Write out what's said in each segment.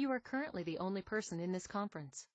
You are currently the only person in this conference.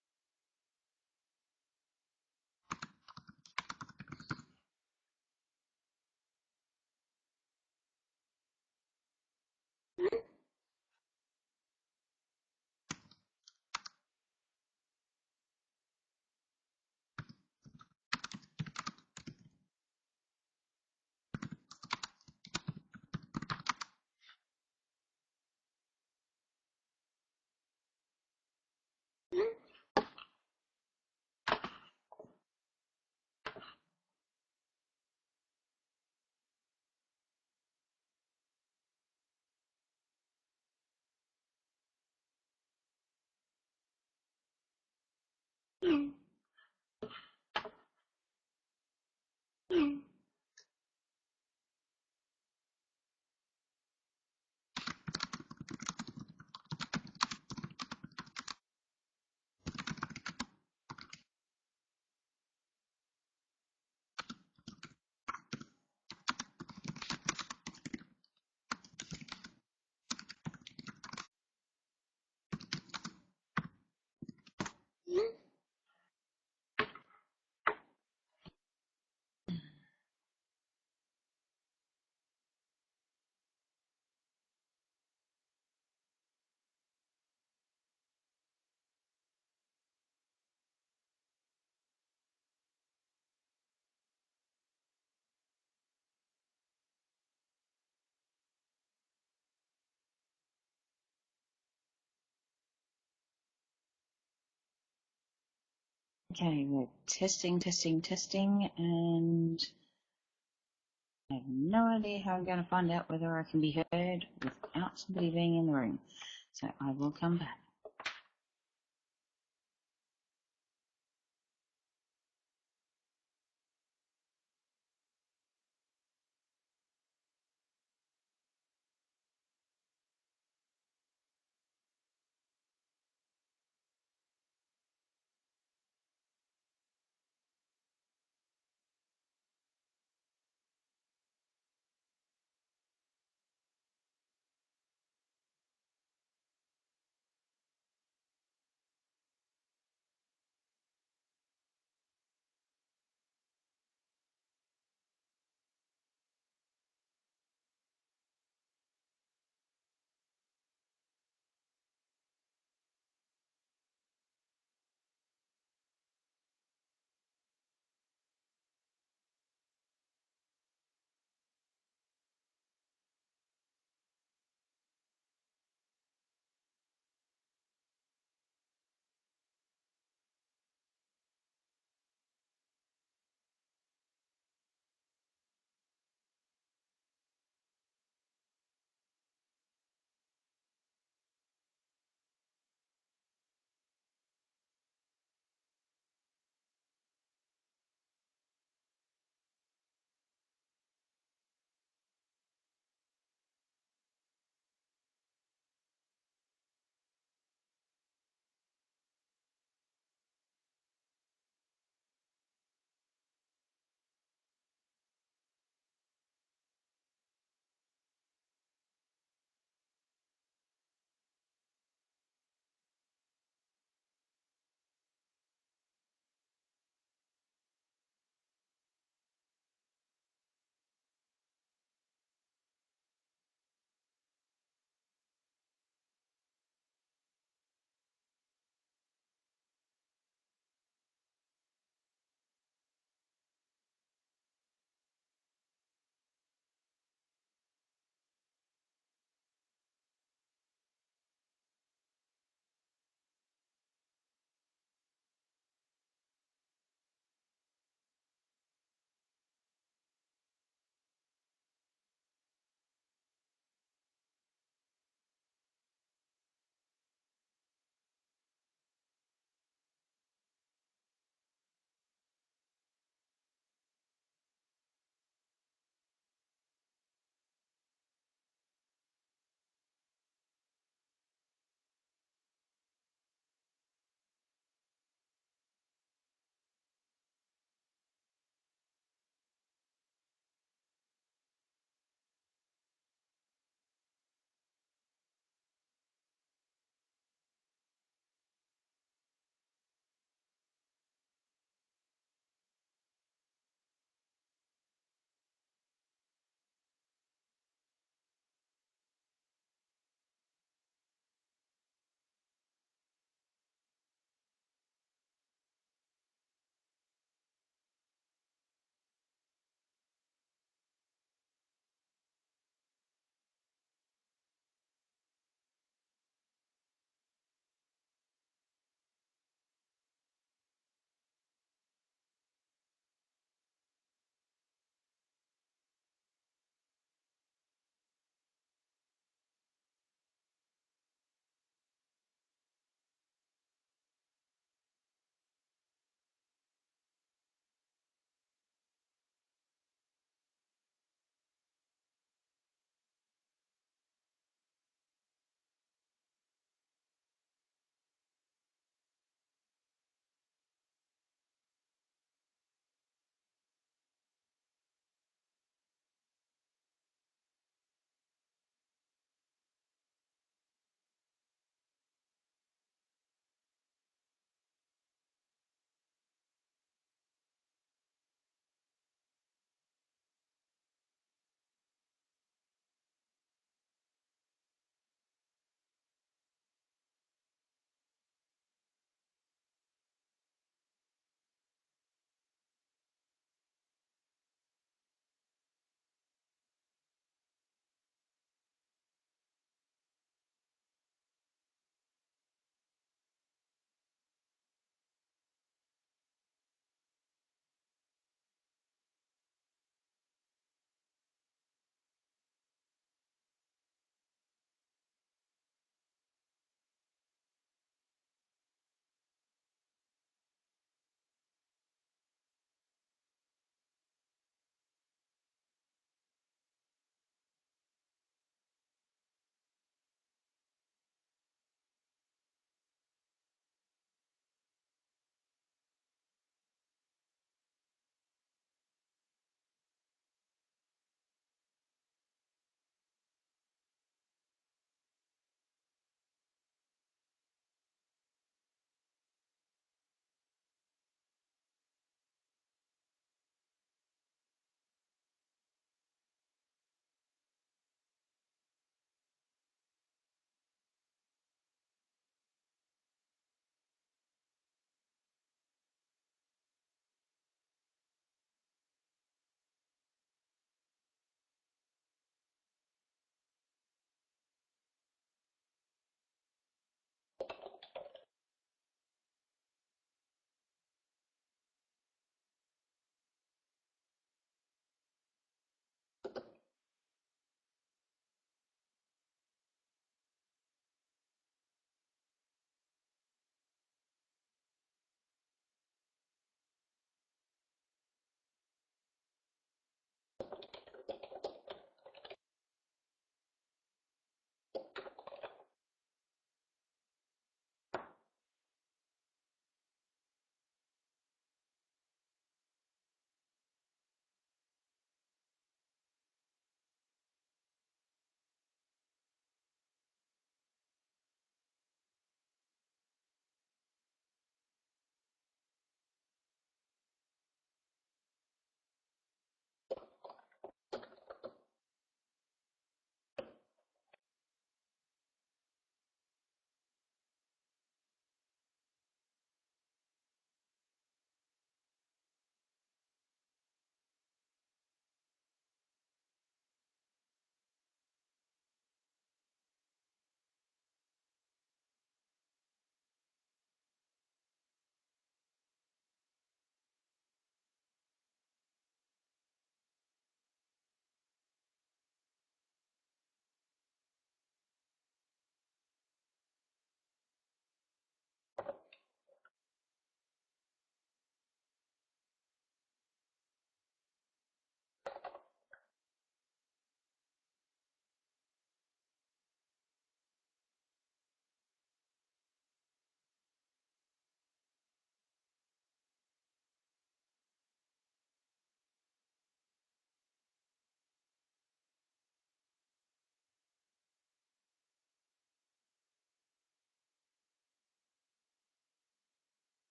Okay, we're testing, and I have no idea how I'm going to find out whether I can be heard without somebody being in the room. So I will come back.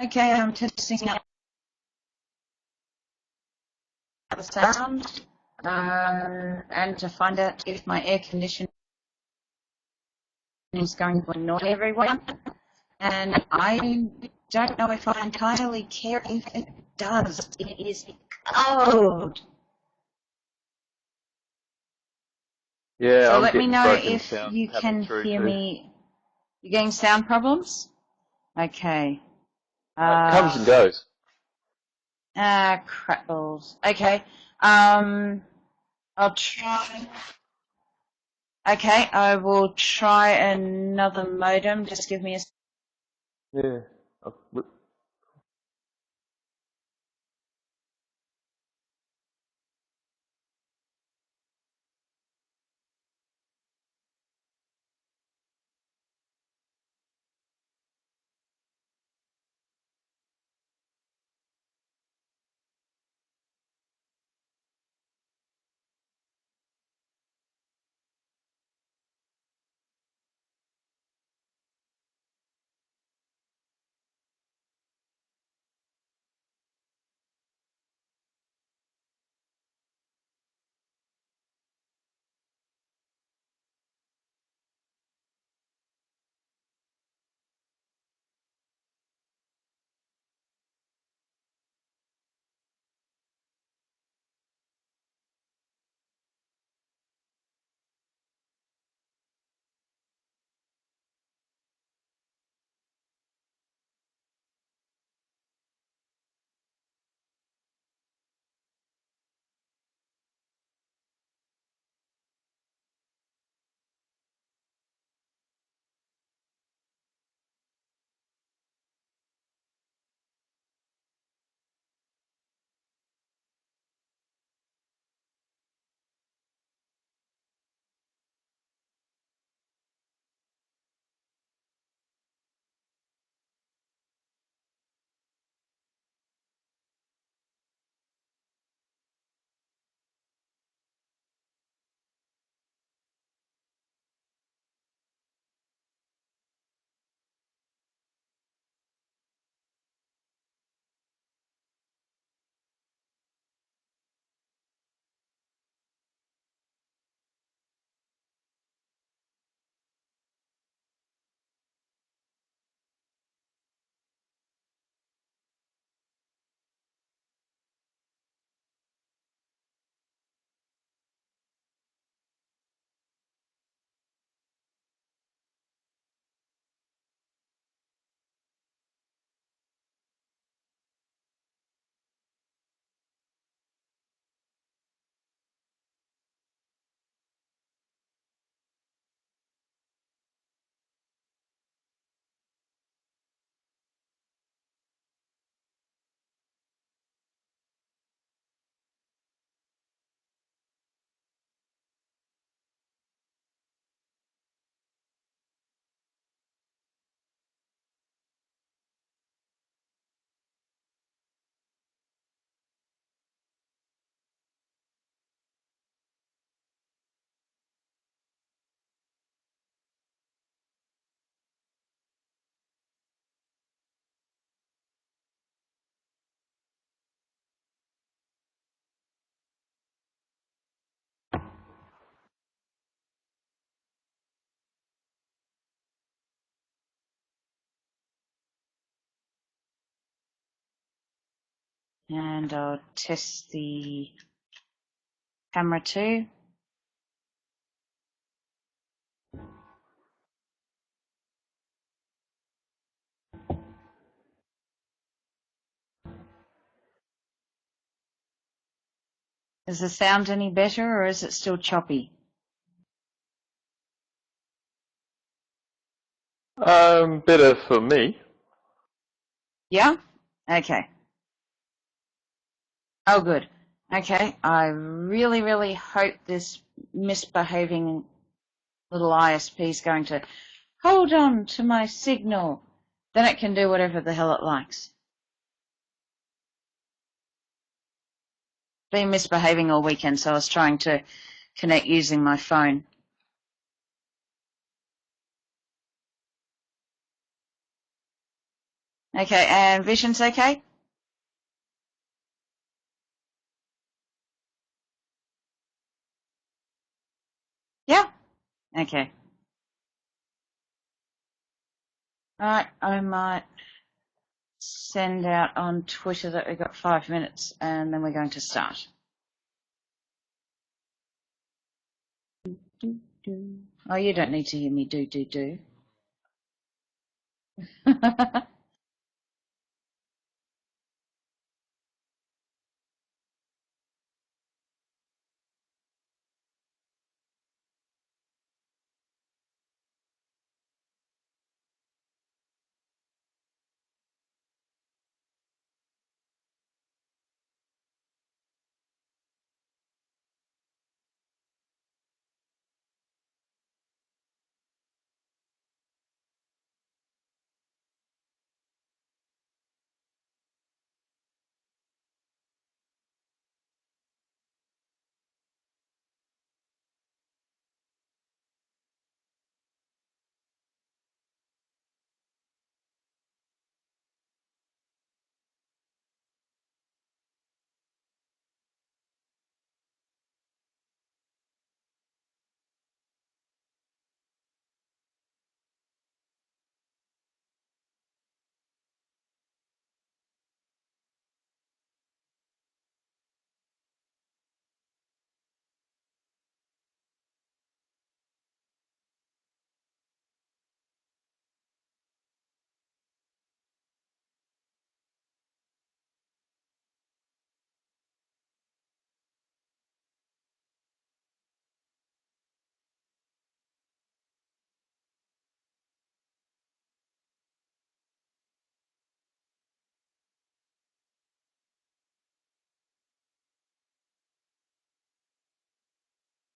Okay, I'm testing out the sound and to find out if my air conditioning is going to annoy everyone. And I don't know if I entirely care if it does. It is cold. Yeah, So I'm let me getting know broken if sound you coming can through hear too. me. You're getting sound problems? Okay. It comes and goes. Crap balls. Okay. I'll try. Okay, I will try another modem. Just give me a. Yeah. And I'll test the camera too. Is the sound any better or is it still choppy? Better for me. Yeah? Okay. Oh, good. Okay, I really, really hope this misbehaving little ISP is going to hold on to my signal. Then it can do whatever the hell it likes. Been misbehaving all weekend, so I was trying to connect using my phone. Okay, and vision's okay? Yeah? Okay. Alright, I might send out on Twitter that we've got 5 minutes and then we're going to start. Oh, you don't need to hear me do.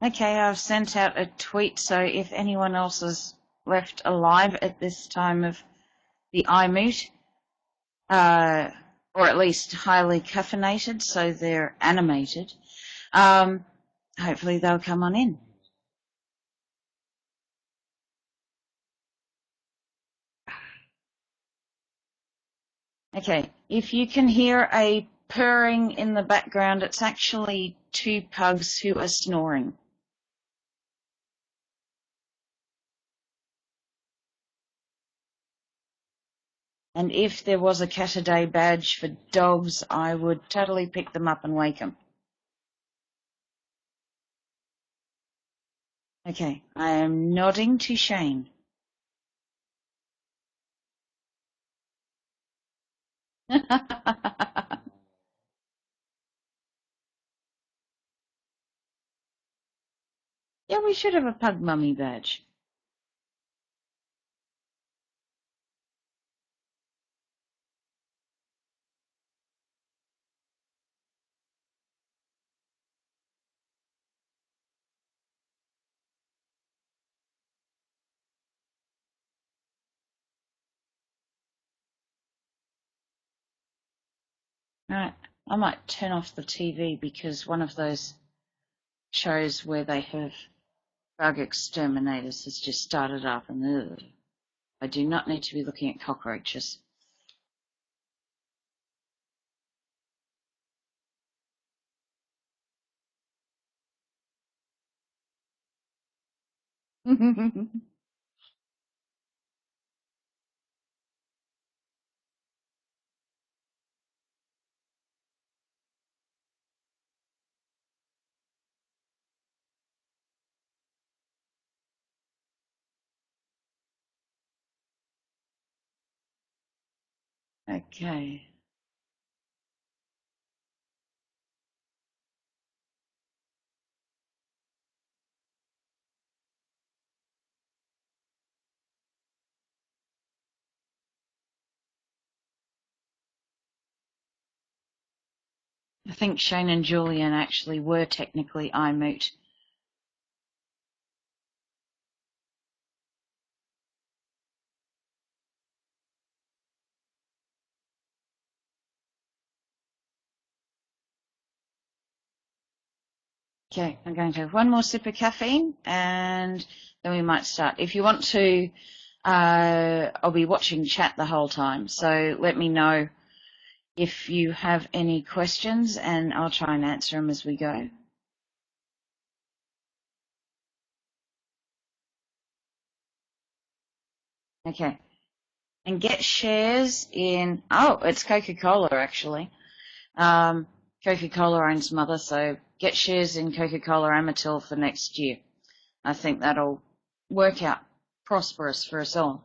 Okay, I've sent out a tweet, so if anyone else is left alive at this time of the iMoot, or at least highly caffeinated, so they're animated, hopefully they'll come on in. Okay, if you can hear a purring in the background, it's actually 2 pugs who are snoring. And if there was a cat a day badge for dogs, I would totally pick them up and wake them. Okay, I am nodding to Shane. Yeah, we should have a pug mummy badge. Right, I might turn off the TV because one of those shows where they have bug exterminators has just started up, and ugh, I do not need to be looking at cockroaches. Okay. I think Shane and Julian actually were technically iMoot. Okay, I'm going to have one more sip of caffeine and then we might start. If you want to I'll be watching chat the whole time, so let me know if you have any questions, and I'll try and answer them as we go. Okay. And get shares in, oh, it's Coca-Cola actually. Coca-Cola owns Mother, so get shares in Coca-Cola Amatil for next year. I think that'll work out prosperous for us all.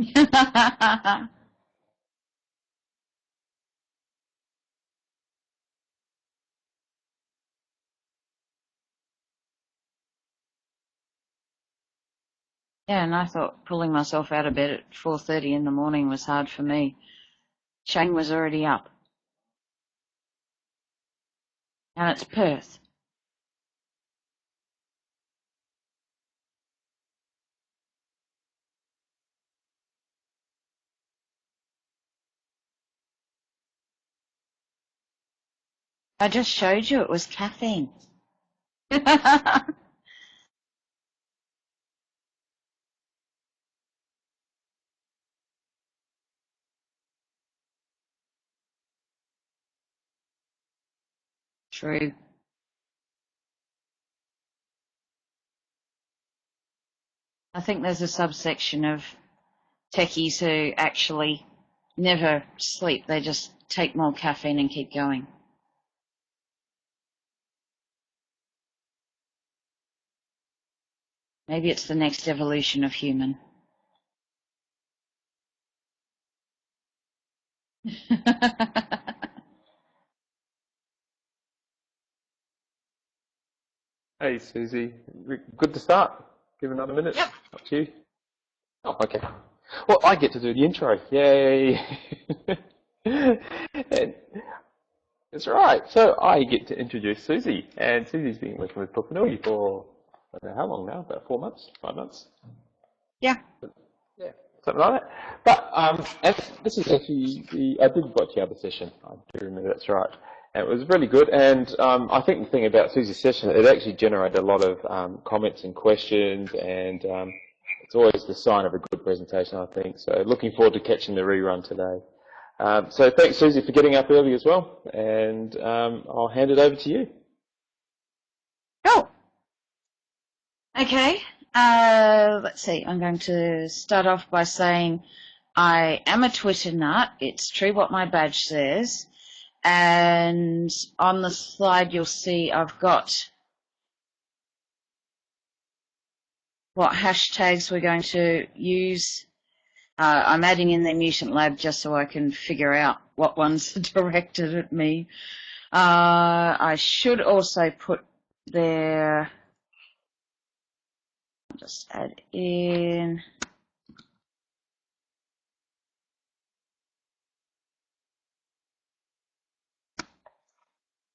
Yeah, and I thought pulling myself out of bed at 4:30 in the morning was hard for me. Shane was already up. And it's Perth. I just showed you it was caffeine. True. I think there's a subsection of techies who actually never sleep. They just take more caffeine and keep going. Maybe it's the next evolution of human. Hey, Soozie. Good to start. Give another minute. Yep. Up to you. Oh, okay. Well, I get to do the intro. Yay. And that's right. So I get to introduce Soozie. And Soozie's been working with Pukunui for, I don't know how long now, about 4 months, 5 months? Yeah. Yeah, something like that. But and this is actually I did watch the other session. I do remember, that's right. And it was really good. And I think the thing about Susie's session, it actually generated a lot of comments and questions, and it's always the sign of a good presentation, I think. So looking forward to catching the rerun today. So thanks, Susie, for getting up early as well. And I'll hand it over to you. Cool. Okay. Let's see. I'm going to start off by saying I am a Twitter nut. It's true what my badge says. And on the slide, you'll see I've got what hashtags we're going to use. I'm adding in the Mutant Lab just so I can figure out what ones are directed at me. I should also put there, I'll just add in.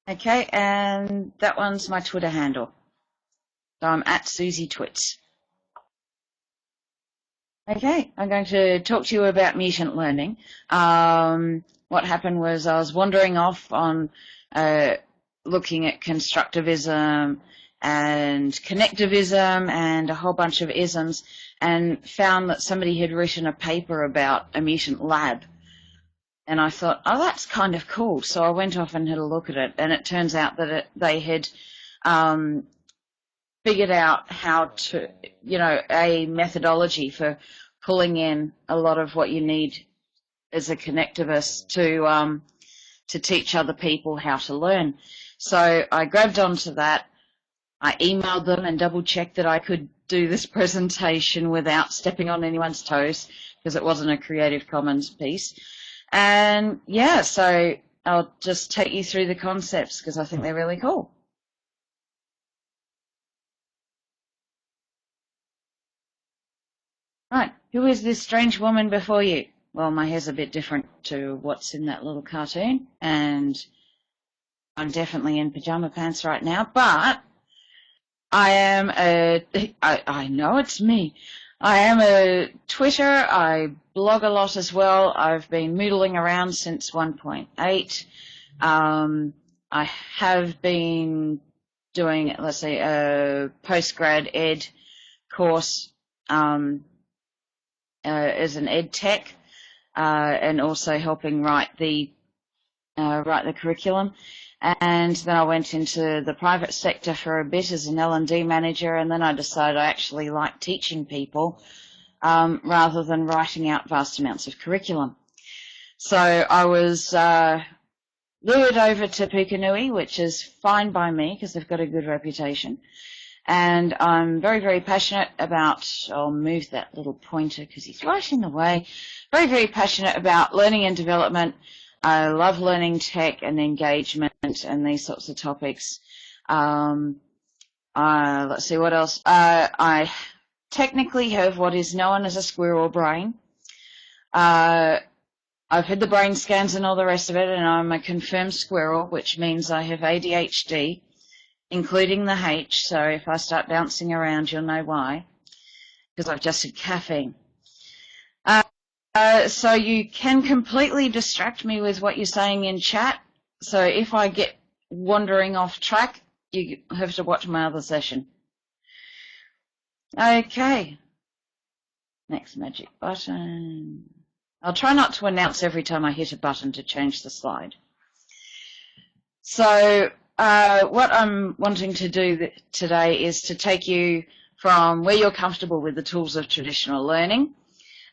Okay, and that one's my Twitter handle. So I'm at Soozie Twits. Okay, I'm going to talk to you about Mutant Learning. What happened was I was wandering off on looking at constructivism and connectivism and a whole bunch of isms, and found that somebody had written a paper about a mutant lab. And I thought, oh, that's kind of cool. So I went off and had a look at it, and it turns out that they had figured out how to, a methodology for pulling in a lot of what you need as a connectivist to teach other people how to learn. So I grabbed onto that. I emailed them and double-checked that I could do this presentation without stepping on anyone's toes, because it wasn't a Creative Commons piece. And yeah, so I'll just take you through the concepts because I think they're really cool. Right, who is this strange woman before you? Well, my hair's a bit different to what's in that little cartoon, and I'm definitely in pajama pants right now, but I am I know it's me. I am a Twitter. I blog a lot as well. I've been moodling around since 1.8. I have been doing, let's say, a postgrad ed course as an ed tech, and also helping write the curriculum. And then I went into the private sector for a bit as an L&D manager, and then I decided I actually like teaching people rather than writing out vast amounts of curriculum. So I was lured over to Pukunui, which is fine by me because they've got a good reputation. And I'm very, very passionate about, I'll move that little pointer because he's right in the way, very, very passionate about learning and development. I love learning tech and engagement and these sorts of topics. Let's see what else. I technically have what is known as a squirrel brain. I've had the brain scans and all the rest of it, and I'm a confirmed squirrel, which means I have ADHD, including the H, so if I start bouncing around, you'll know why, because I've just had caffeine. So you can completely distract me with what you're saying in chat, so if I get wandering off track, you have to watch my other session. Okay. Next magic button. I'll try not to announce every time I hit a button to change the slide. So what I'm wanting to do today is to take you from where you're comfortable with the tools of traditional learning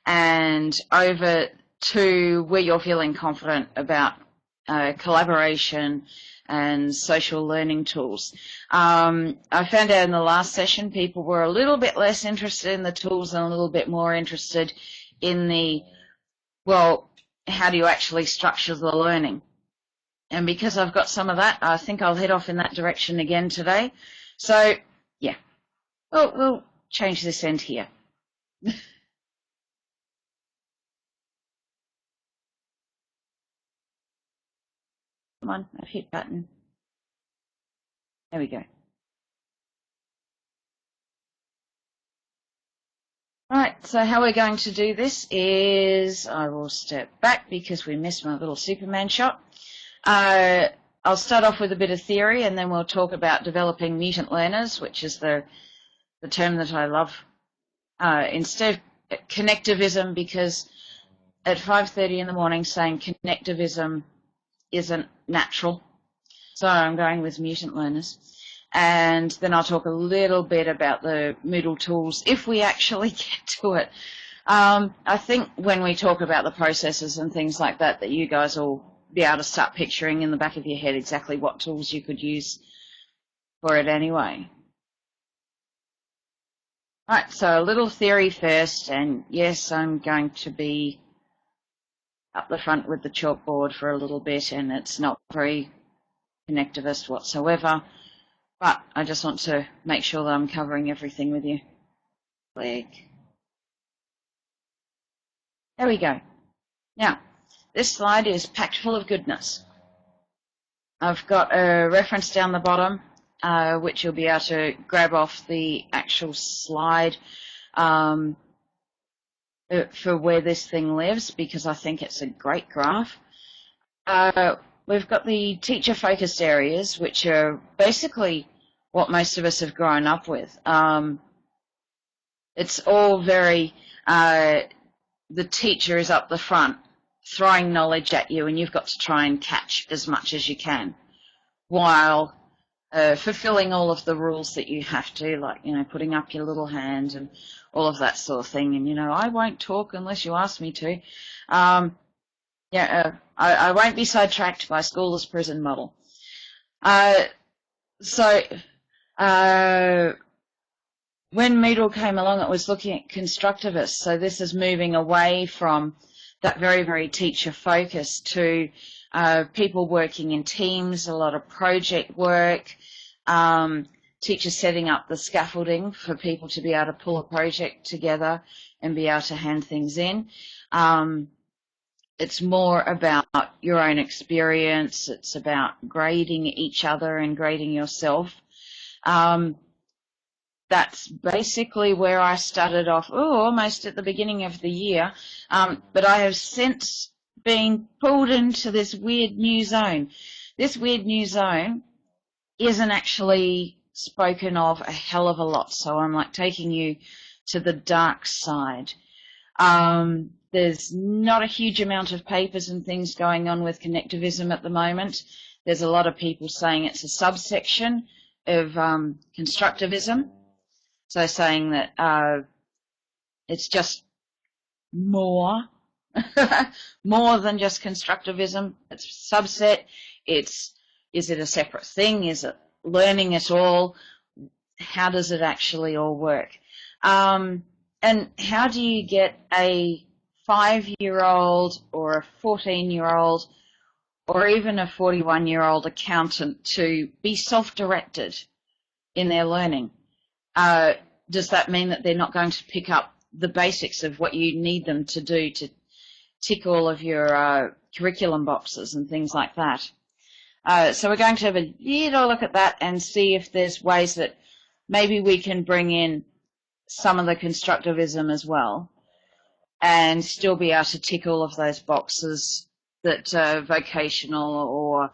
and over to where you're feeling confident about collaboration and social learning tools. I found out in the last session people were a little bit less interested in the tools and a little bit more interested in the, well, how do you actually structure the learning? And because I've got some of that, I think I'll head off in that direction again today. So, yeah, we'll change this end here. Come on, I've hit button. There we go. Right, so how we're going to do this is I will step back because we missed my little Superman shot. I'll start off with a bit of theory and then we'll talk about developing mutant learners, which is the term that I love. Instead of connectivism, because at 5:30 in the morning saying connectivism isn't natural. So I'm going with mutant learners. And then I'll talk a little bit about the Moodle tools if we actually get to it. I think when we talk about the processes and things like that, that you guys will be able to start picturing in the back of your head exactly what tools you could use for it anyway. Right, so a little theory first, and yes, I'm going to be up the front with the chalkboard for a little bit, and it's not very connectivist whatsoever, but I just want to make sure that I'm covering everything with you. Click. There we go. Now, this slide is packed full of goodness. I've got a reference down the bottom, which you'll be able to grab off the actual slide for where this thing lives, because I think it's a great graph. We've got the teacher-focused areas, which are basically what most of us have grown up with. It's all very, the teacher is up the front, throwing knowledge at you, and you've got to try and catch as much as you can, while fulfilling all of the rules that you have to, like, you know, putting up your little hand and all of that sort of thing. And, you know, I won't talk unless you ask me to. I won't be sidetracked by school as prison model. When Moodle came along, it was looking at constructivists. So this is moving away from that very, very teacher focus to people working in teams, a lot of project work, teachers setting up the scaffolding for people to be able to pull a project together and be able to hand things in. It's more about your own experience. It's about grading each other and grading yourself. That's basically where I started off, almost at the beginning of the year. But I have since been pulled into this weird new zone. This weird new zone isn't actually spoken of a hell of a lot, so I'm like taking you to the dark side. There's not a huge amount of papers and things going on with connectivism at the moment. There's a lot of people saying it's a subsection of constructivism, so saying that it's just more than just constructivism. It's a subset. Is it a separate thing? Is it learning at all? How does it actually all work? And how do you get a 5-year-old or a 14-year-old or even a 41-year-old accountant to be self-directed in their learning? Does that mean that they're not going to pick up the basics of what you need them to do to tick all of your curriculum boxes and things like that? So we're going to have a little look at that and see if there's ways that maybe we can bring in some of the constructivism as well and still be able to tick all of those boxes that vocational or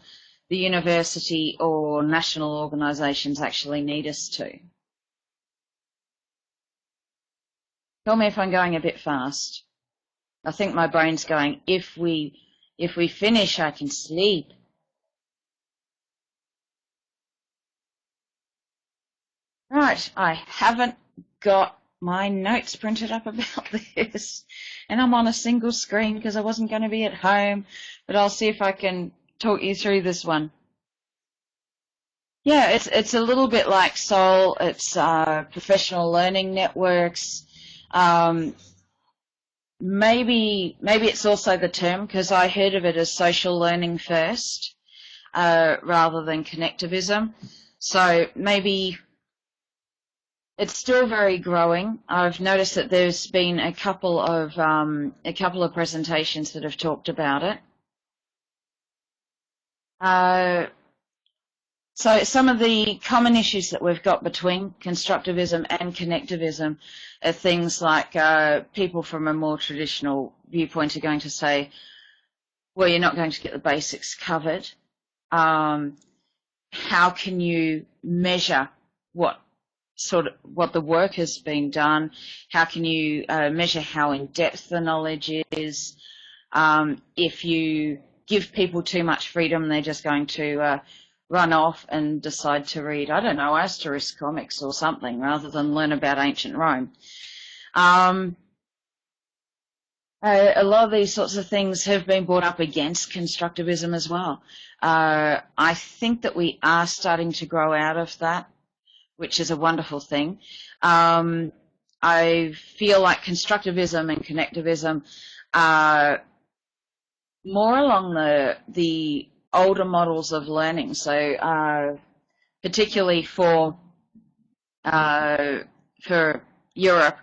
the university or national organisations actually need us to. Tell me if I'm going a bit fast. I think my brain's going, if we finish, I can sleep. Right, I haven't got my notes printed up about this, and I'm on a single screen because I wasn't going to be at home, but I'll see if I can talk you through this one. Yeah, it's a little bit like SOL. It's professional learning networks. Maybe it's also the term, because I heard of it as social learning first rather than connectivism. So maybe it's still very growing. I've noticed that there's been a couple of presentations that have talked about it. So some of the common issues that we've got between constructivism and connectivism are things like people from a more traditional viewpoint are going to say, well, you're not going to get the basics covered. How can you measure what the work has been done? How can you measure how in-depth the knowledge is? If you give people too much freedom, they're just going to run off and decide to read, I don't know, Asterisk comics or something, rather than learn about ancient Rome. A lot of these sorts of things have been brought up against constructivism as well. I think that we are starting to grow out of that, which is a wonderful thing. I feel like constructivism and connectivism are more along the older models of learning. So particularly for Europe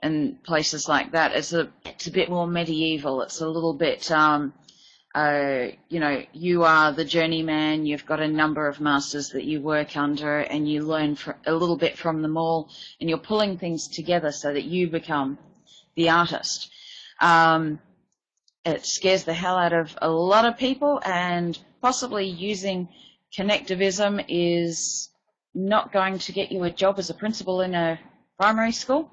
and places like that, it's a bit more medieval. It's a little bit, you know, you are the journeyman, you've got a number of masters that you work under, and you learn a little bit from them all, and you're pulling things together so that you become the artist. It scares the hell out of a lot of people, and possibly using connectivism is not going to get you a job as a principal in a primary school.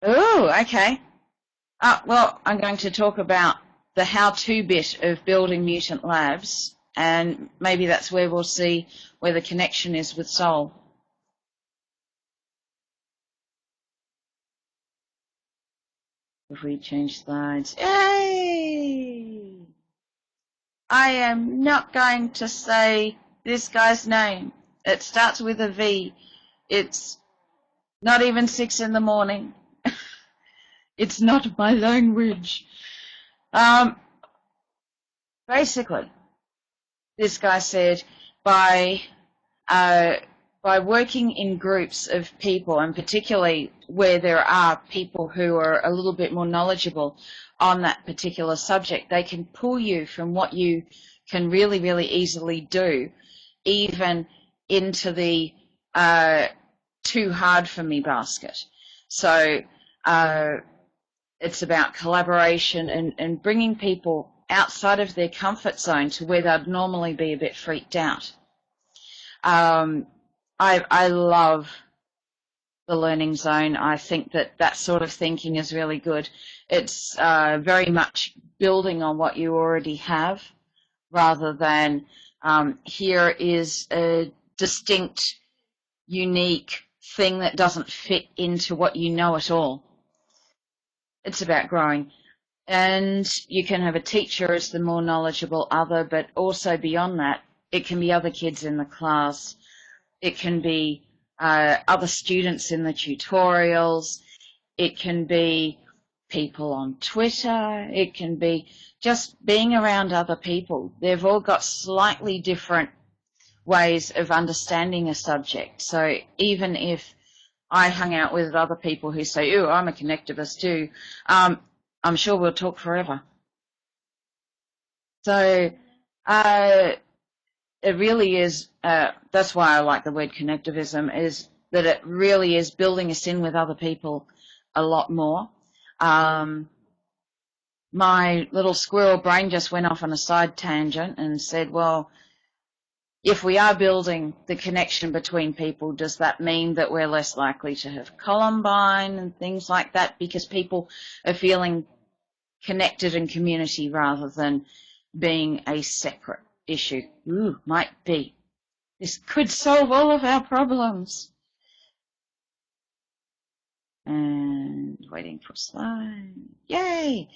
Oh, okay. Well, I'm going to talk about the how-to bit of building mutant labs, and maybe that's where we'll see where the connection is with SOL. If we change slides, yay! I am not going to say this guy's name. It starts with a V. It's not even 6 in the morning. It's not my language. Basically, this guy said, by working in groups of people, and particularly where there are people who are a little bit more knowledgeable on that particular subject, they can pull you from what you can really, really easily do, even into the too hard for me basket. So it's about collaboration and bringing people outside of their comfort zone to where they'd normally be a bit freaked out. I love the learning zone. I think that sort of thinking is really good. It's very much building on what you already have, rather than here is a distinct, unique thing that doesn't fit into what you know at all. It's about growing. And you can have a teacher as the more knowledgeable other, but also beyond that, it can be other kids in the class. It can be other students in the tutorials. It can be people on Twitter. It can be just being around other people. They've all got slightly different ways of understanding a subject. So even if I hung out with other people who say, "Oh, I'm a connectivist too," I'm sure we'll talk forever. So it really is, that's why I like the word connectivism, is that it really is building us in with other people a lot more. My little squirrel brain just went off on a side tangent and said, well, if we are building the connection between people, does that mean that we're less likely to have Columbine and things like that because people are feeling connected in community rather than being a separate issue? Ooh, might be. This could solve all of our problems. And waiting for slide. Yay!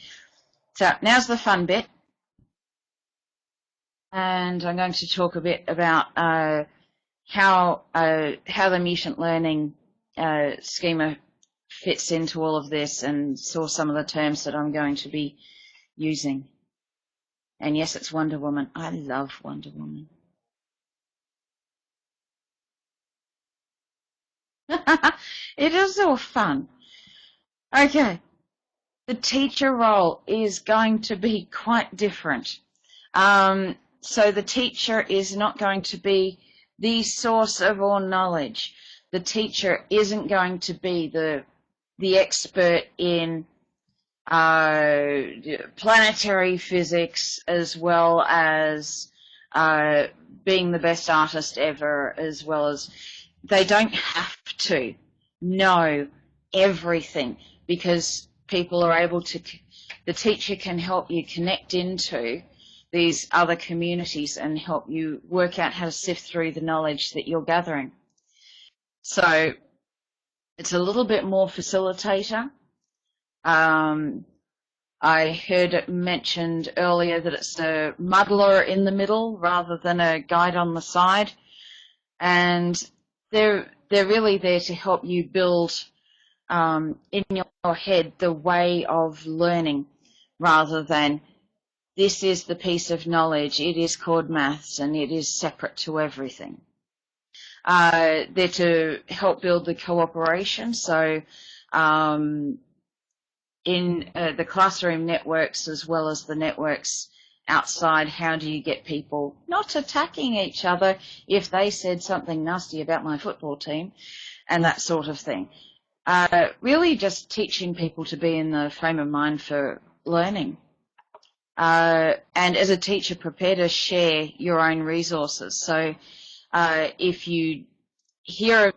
So now's the fun bit. And I'm going to talk a bit about how the mutant learning schema fits into all of this, and saw some of the terms that I'm going to be using. And yes, it's Wonder Woman. I love Wonder Woman. It is all fun. Okay. The teacher role is going to be quite different. So the teacher is not going to be the source of all knowledge. The teacher isn't going to be the expert in planetary physics, as well as being the best artist ever, as well as they don't have to know everything, because people are able to, the teacher can help you connect into these other communities and help you work out how to sift through the knowledge that you're gathering. So it's a little bit more facilitator. I heard it mentioned earlier that it's a muddler in the middle rather than a guide on the side. And they're really there to help you build in your head the way of learning, rather than this is the piece of knowledge, it is called maths and it is separate to everything. They're to help build the cooperation. So in the classroom networks, as well as the networks outside, how do you get people not attacking each other if they said something nasty about my football team and that sort of thing. Really just teaching people to be in the frame of mind for learning. And as a teacher, prepare to share your own resources. So if you hear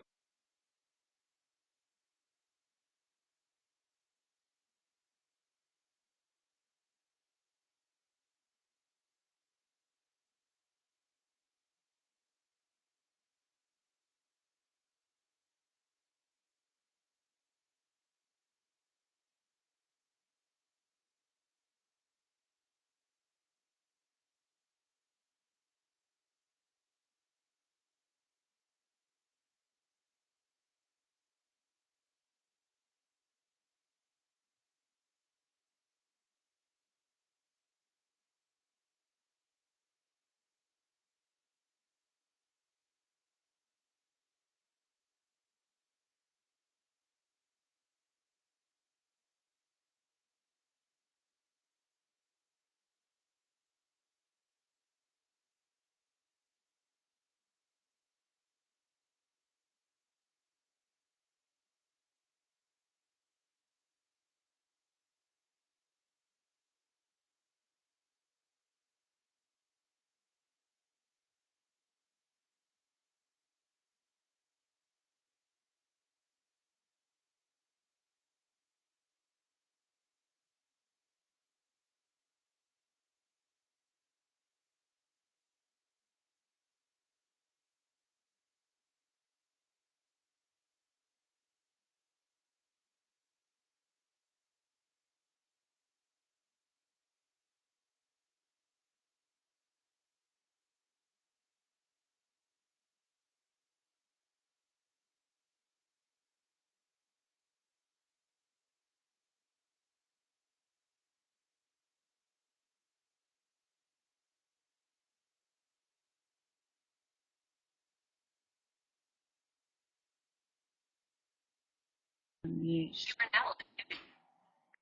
Unmute.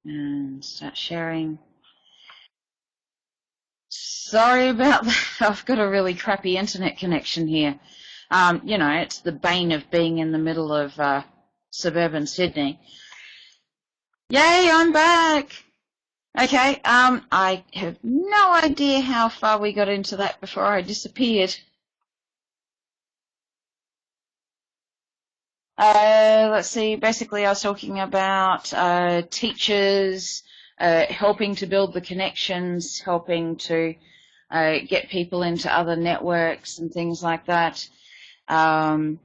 And start sharing. Sorry about that. I've got a really crappy internet connection here. You know, it's the bane of being in the middle of suburban Sydney. Yay, I'm back. Okay, I have no idea how far we got into that before I disappeared. Let's see, basically I was talking about teachers helping to build the connections, helping to get people into other networks and things like that, and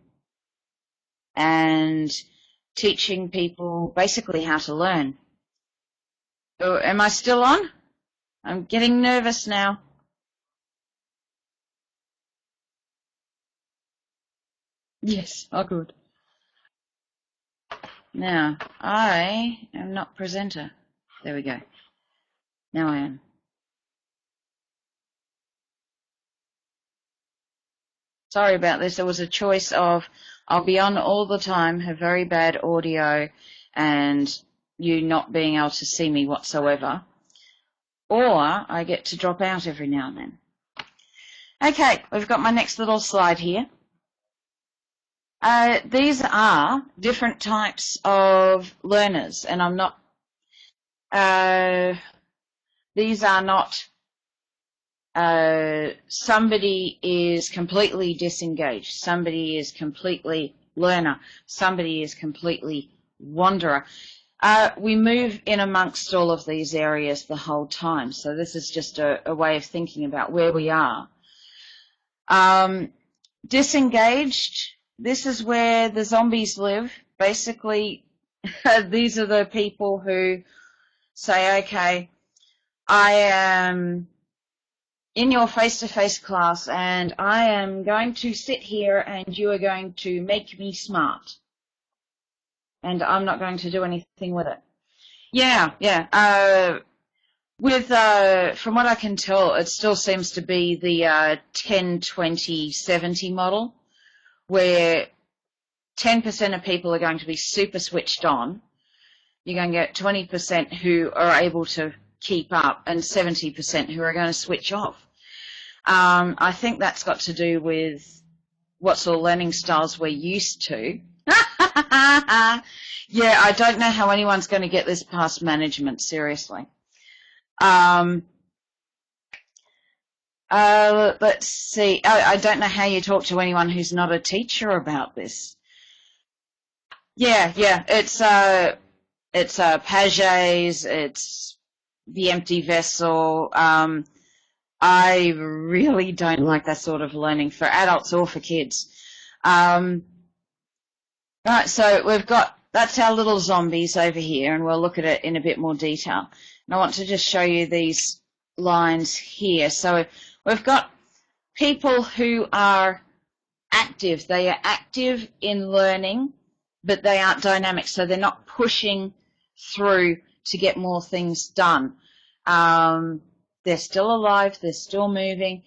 teaching people basically how to learn. Oh, am I still on? I'm getting nervous now. Yes, oh good. Now, I am not presenter. There we go. Now I am. Sorry about this. There was a choice of I'll be on all the time, have very bad audio, and you not being able to see me whatsoever, or I get to drop out every now and then. Okay, we've got my next little slide here. These are different types of learners, and I'm not, these are not, somebody is completely disengaged, somebody is completely learner, somebody is completely wanderer. We move in amongst all of these areas the whole time, so this is just a way of thinking about where we are. Disengaged, this is where the zombies live. Basically, these are the people who say, okay, I am in your face-to-face class and I am going to sit here and you are going to make me smart. And I'm not going to do anything with it. Yeah. From what I can tell, it still seems to be the 10, 20, 70 model, where 10% of people are going to be super switched on. You're going to get 20% who are able to keep up and 70% who are going to switch off. I think that's got to do with what sort of learning styles we're used to. Yeah, I don't know how anyone's going to get this past management, seriously. Let's see. I don't know how you talk to anyone who's not a teacher about this. Yeah, it's Paget's, it's the empty vessel. I really don't like that sort of learning for adults or for kids. Right, so we've got, that's our little zombies over here, and we'll look at it in a bit more detail. And I want to just show you these lines here. So we've got people who are active. They are active in learning, but they aren't dynamic, so they're not pushing through to get more things done. They're still alive, they're still moving,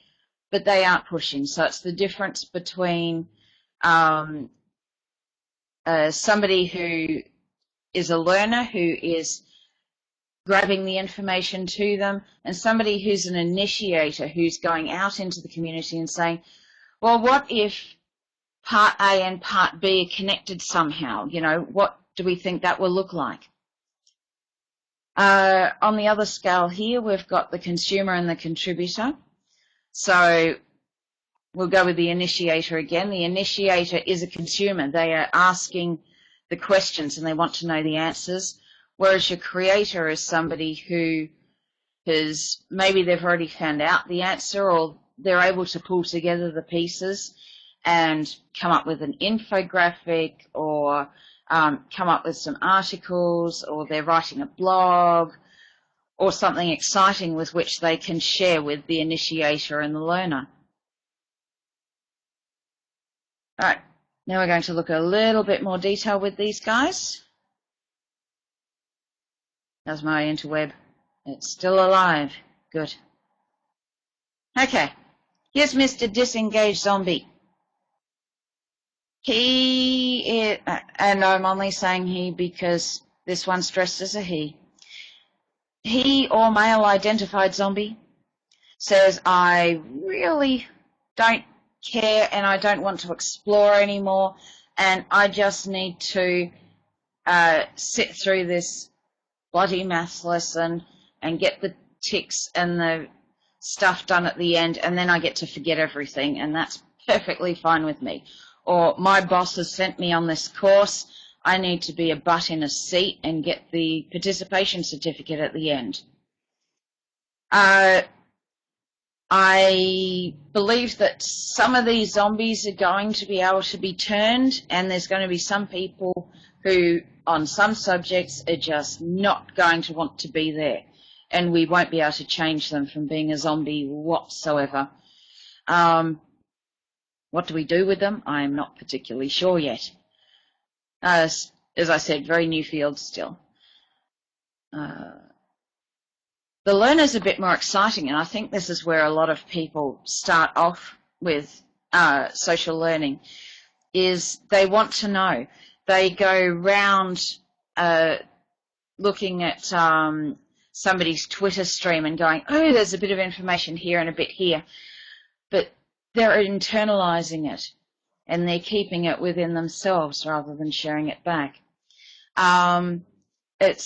but they aren't pushing. So it's the difference between somebody who is a learner, who is grabbing the information to them, and somebody who's an initiator, who's going out into the community and saying, well, what if part A and part B are connected somehow? You know, what do we think that will look like? On the other scale here, we've got the consumer and the contributor. So we'll go with the initiator again. The initiator is a consumer. They are asking the questions and they want to know the answers, whereas your creator is somebody who has, maybe they've already found out the answer, or they're able to pull together the pieces and come up with an infographic, or come up with some articles, or they're writing a blog, or something exciting with which they can share with the initiator and the learner. All right, now we're going to look at a little bit more detail with these guys. How's my interweb? It's still alive. Good. Okay, here's Mr. Disengaged Zombie. He, and I'm only saying he because this one's dressed as a he. He or male identified zombie says, I really don't care and I don't want to explore anymore, and I just need to sit through this bloody maths lesson and get the ticks and the stuff done at the end, and then I get to forget everything, and that's perfectly fine with me. Or my boss has sent me on this course, I need to be a butt in a seat and get the participation certificate at the end. I believe that some of these zombies are going to be able to be turned, and there's going to be some people who, on some subjects, are just not going to want to be there, and we won't be able to change them from being a zombie whatsoever. What do we do with them? I'm not particularly sure yet. As I said, very new field still. The learner's a bit more exciting, and I think this is where a lot of people start off with social learning, is they want to know. They go round looking at somebody's Twitter stream and going, oh, there's a bit of information here and a bit here. But they're internalizing it, and they're keeping it within themselves rather than sharing it back. At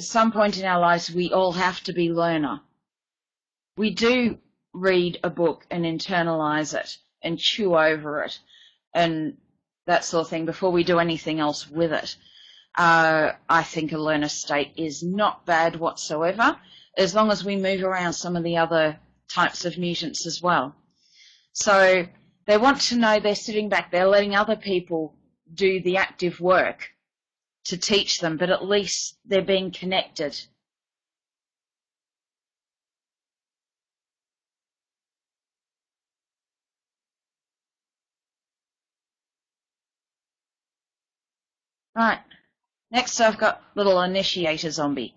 some point in our lives, we all have to be learner. We do read a book and internalize it and chew over it and that sort of thing before we do anything else with it. I think a learner state is not bad whatsoever, as long as we move around some of the other types of mutants as well. So they want to know they're sitting back, they're letting other people do the active work to teach them, but at least they're being connected. Right, next I've got little initiator zombie.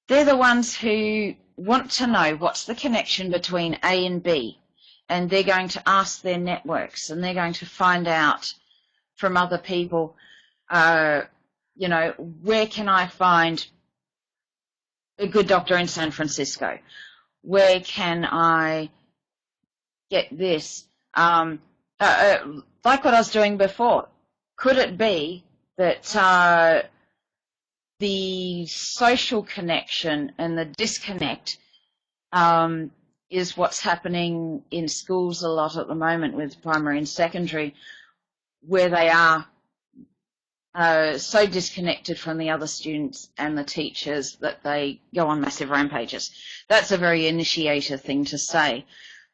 They're the ones who want to know what's the connection between A and B, and they're going to ask their networks, and they're going to find out from other people, you know, where can I find a good doctor in San Francisco? Where can I get this? Like what I was doing before, could it be that the social connection and the disconnect is what's happening in schools a lot at the moment with primary and secondary, where they are so disconnected from the other students and the teachers that they go on massive rampages. That's a very initiator thing to say.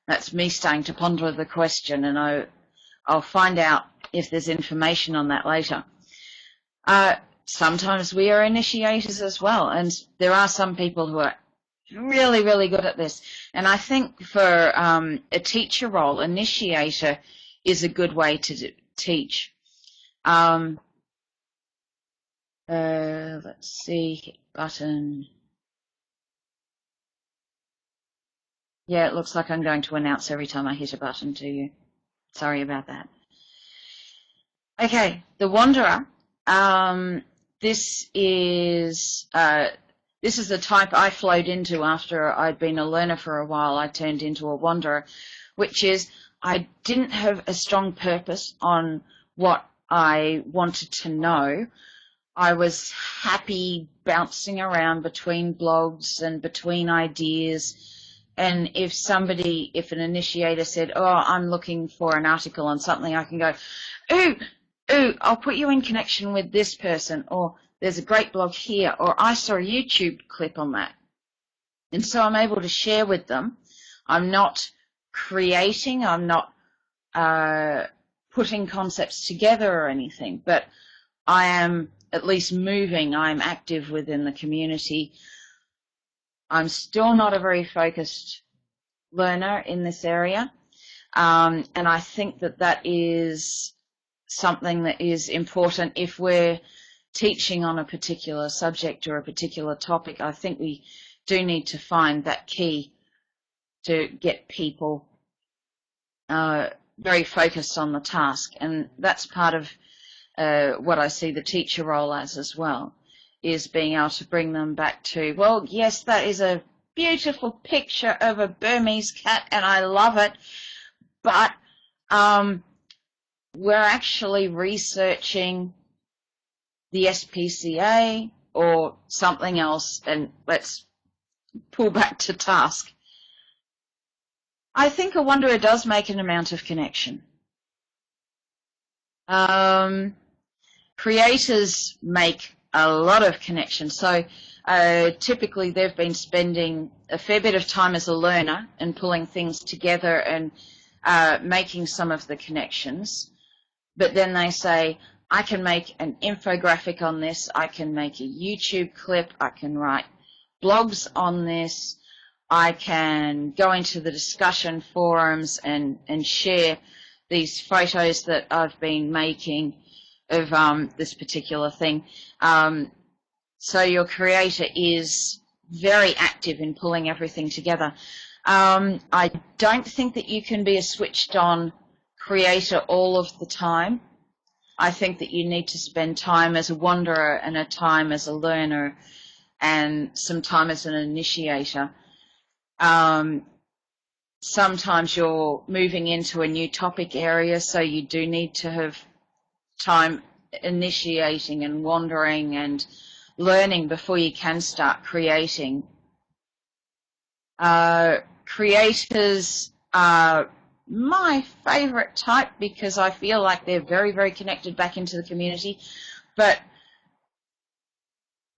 That's me starting to ponder the question, and I'll find out if there's information on that later. Sometimes we are initiators as well, and there are some people who are really, really good at this. And I think for a teacher role, initiator is a good way to teach. Let's see, hit button. Yeah, it looks like I'm going to announce every time I hit a button to you. Sorry about that. Okay, the Wanderer. This is the type I flowed into after I'd been a learner for a while. I turned into a Wanderer, which is I didn't have a strong purpose on what I wanted to know. I was happy bouncing around between blogs and between ideas. And if an initiator said, oh, I'm looking for an article on something, I can go, ooh, I'll put you in connection with this person, or there's a great blog here, or I saw a YouTube clip on that. And so I'm able to share with them. I'm not creating, I'm not putting concepts together or anything, but I am at least moving, I'm active within the community. I'm still not a very focused learner in this area, and I think that is something that is important if we're teaching on a particular subject or a particular topic. I think we do need to find that key to get people very focused on the task, and that's part of what I see the teacher role as well, is being able to bring them back to, well, yes, that is a beautiful picture of a Burmese cat and I love it, but we're actually researching the SPCA or something else, and let's pull back to task. I think a wanderer does make an amount of connection. Creators make a lot of connection. So typically they've been spending a fair bit of time as a learner and pulling things together and making some of the connections. But then they say, I can make an infographic on this, I can make a YouTube clip, I can write blogs on this, I can go into the discussion forums and share these photos that I've been making of this particular thing. So your creator is very active in pulling everything together. I don't think that you can be a switched-on creator all of the time. I think that you need to spend time as a wanderer and a time as a learner and some time as an initiator. Sometimes you're moving into a new topic area, so you do need to have time initiating and wandering and learning before you can start creating. Creators are my favorite type because I feel like they're very, very connected back into the community, but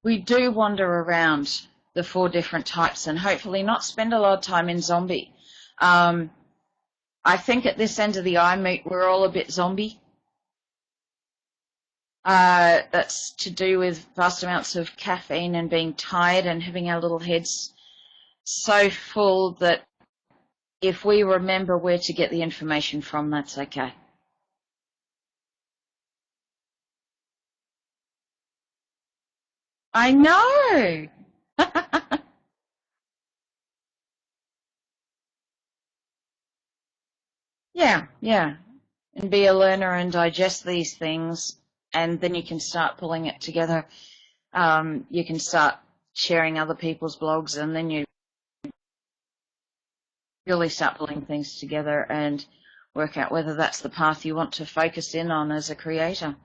we do wander around the 4 different types and hopefully not spend a lot of time in zombie. I think at this end of the iMoot we're all a bit zombie. That's to do with vast amounts of caffeine and being tired and having our little heads so full that if we remember where to get the information from, that's okay. I know. Yeah. And be a learner and digest these things, and then you can start pulling it together. You can start sharing other people's blogs, and then you really start pulling things together and work out whether that's the path you want to focus in on as a creator.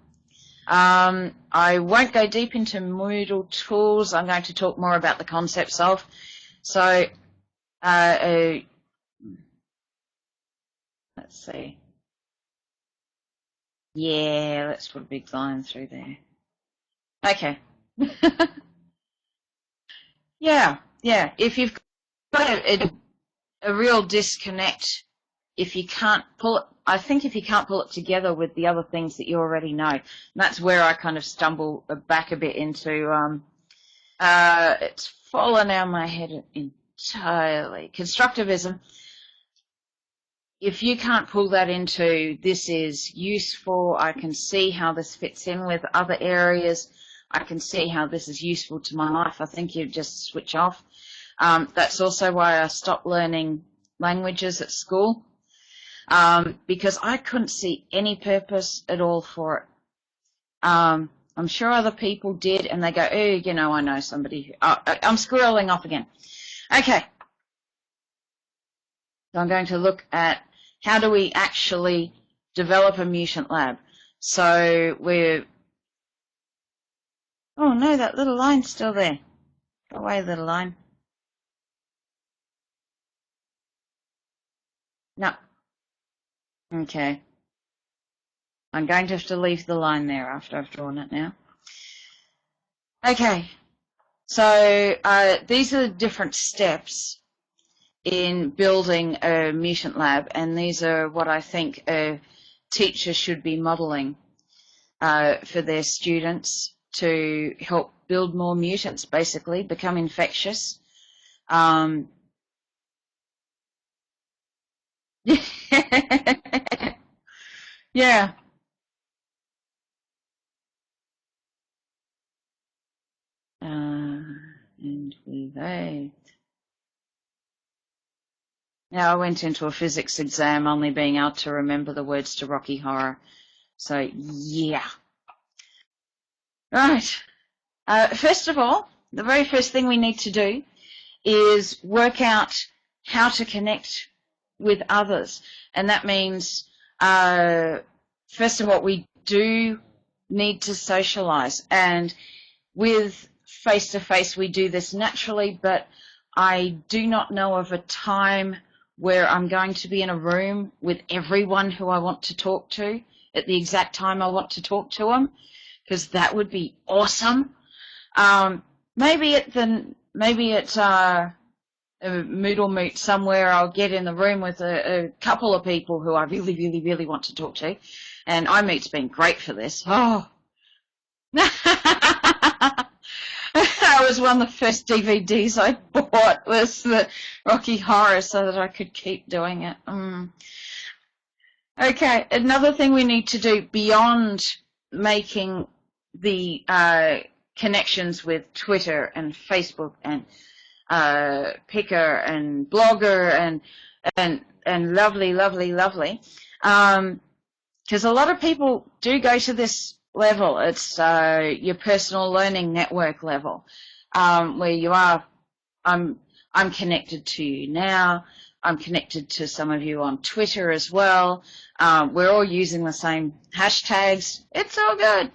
I won't go deep into Moodle tools. I'm going to talk more about the concepts of. So, let's see. Yeah, let's put a big line through there. Okay. Yeah. If you've got a real disconnect, if you can't pull it, I think if you can't pull it together with the other things that you already know, that's where I kind of stumble back a bit into, it's fallen out of my head entirely. Constructivism. If you can't pull that into, this is useful, I can see how this fits in with other areas, I can see how this is useful to my life, I think you just switch off. That's also why I stopped learning languages at school, because I couldn't see any purpose at all for it. I'm sure other people did, and they go, oh, you know, I know somebody. I'm scrolling off again. Okay. So I'm going to look at how do we actually develop a mutant lab. So we're, oh no, that little line's still there. Go away, little line. No. Okay. I'm going to have to leave the line there after I've drawn it now. Okay. So these are the different steps in building a mutant lab, and these are what I think a teacher should be modeling for their students to help build more mutants, basically, become infectious. Yeah. And with that. Yeah, I went into a physics exam only being able to remember the words to Rocky Horror. So, yeah. Right. First of all, the very first thing we need to do is work out how to connect with others. And that means, first of all, we do need to socialize. And with face-to-face, we do this naturally, but I do not know of a time where I'm going to be in a room with everyone who I want to talk to at the exact time I want to talk to them, because that would be awesome. Maybe at Moot somewhere, I'll get in the room with a couple of people who I really, really, really want to talk to, and iMoot's been great for this. Oh. That was one of the first DVDs I bought, was the Rocky Horror, so that I could keep doing it. Okay, another thing we need to do beyond making the connections with Twitter and Facebook and Picker and Blogger and lovely, because a lot of people do go to this level. It's your personal learning network level, where you are. I'm connected to you now. I'm connected to some of you on Twitter as well. We're all using the same hashtags. It's all good.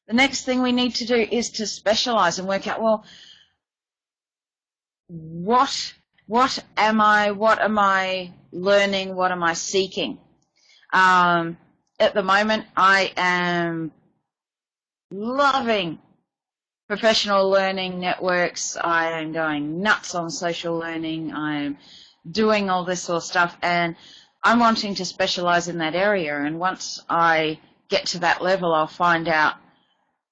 The next thing we need to do is to specialize and work out, well, what am I learning? What am I seeking? At the moment, I am loving professional learning networks. I am going nuts on social learning. I'm doing all this sort of stuff, and I'm wanting to specialize in that area. And once I get to that level, I'll find out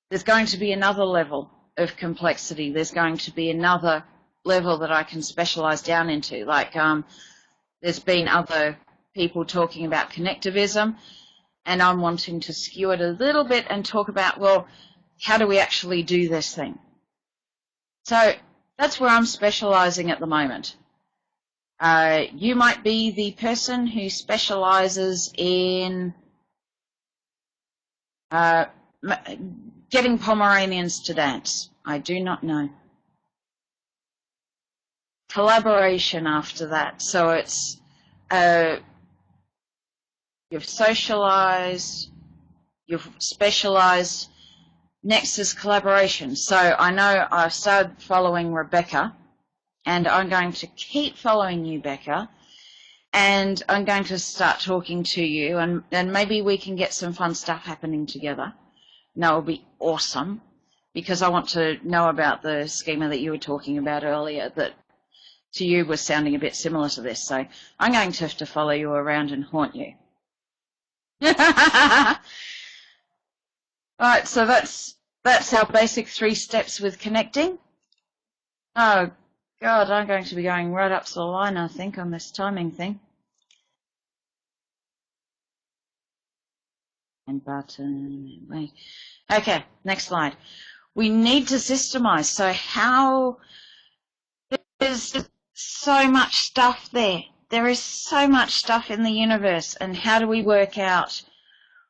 there's going to be another level of complexity. There's going to be another level that I can specialize down into. Like, there's been other people talking about connectivism, and I'm wanting to skew it a little bit and talk about, well, how do we actually do this thing? So that's where I'm specializing at the moment. You might be the person who specializes in getting Pomeranians to dance. I do not know. Collaboration after that. So it's you've socialized, you've specialized. Next is collaboration. So I know I've started following Rebecca, and I'm going to keep following you, Becca, and I'm going to start talking to you, and maybe we can get some fun stuff happening together. And that will be awesome, because I want to know about the schema that you were talking about earlier that to you was sounding a bit similar to this. So I'm going to have to follow you around and haunt you. Right, so that's our basic 3 steps with connecting. Oh, God, I'm going to be going right up to the line, I think, on this timing thing. And button, wait. Okay, next slide. We need to systemize. So how, there's so much stuff there. There is so much stuff in the universe, and how do we work out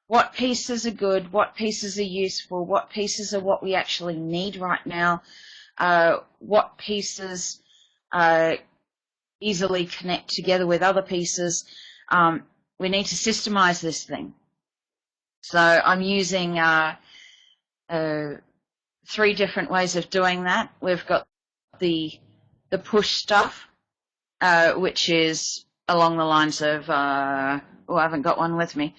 what pieces are good, what pieces are useful, what pieces are what we actually need right now, what pieces easily connect together with other pieces. We need to systemize this thing. So I'm using 3 different ways of doing that. We've got the push stuff, which is along the lines of, I haven't got one with me.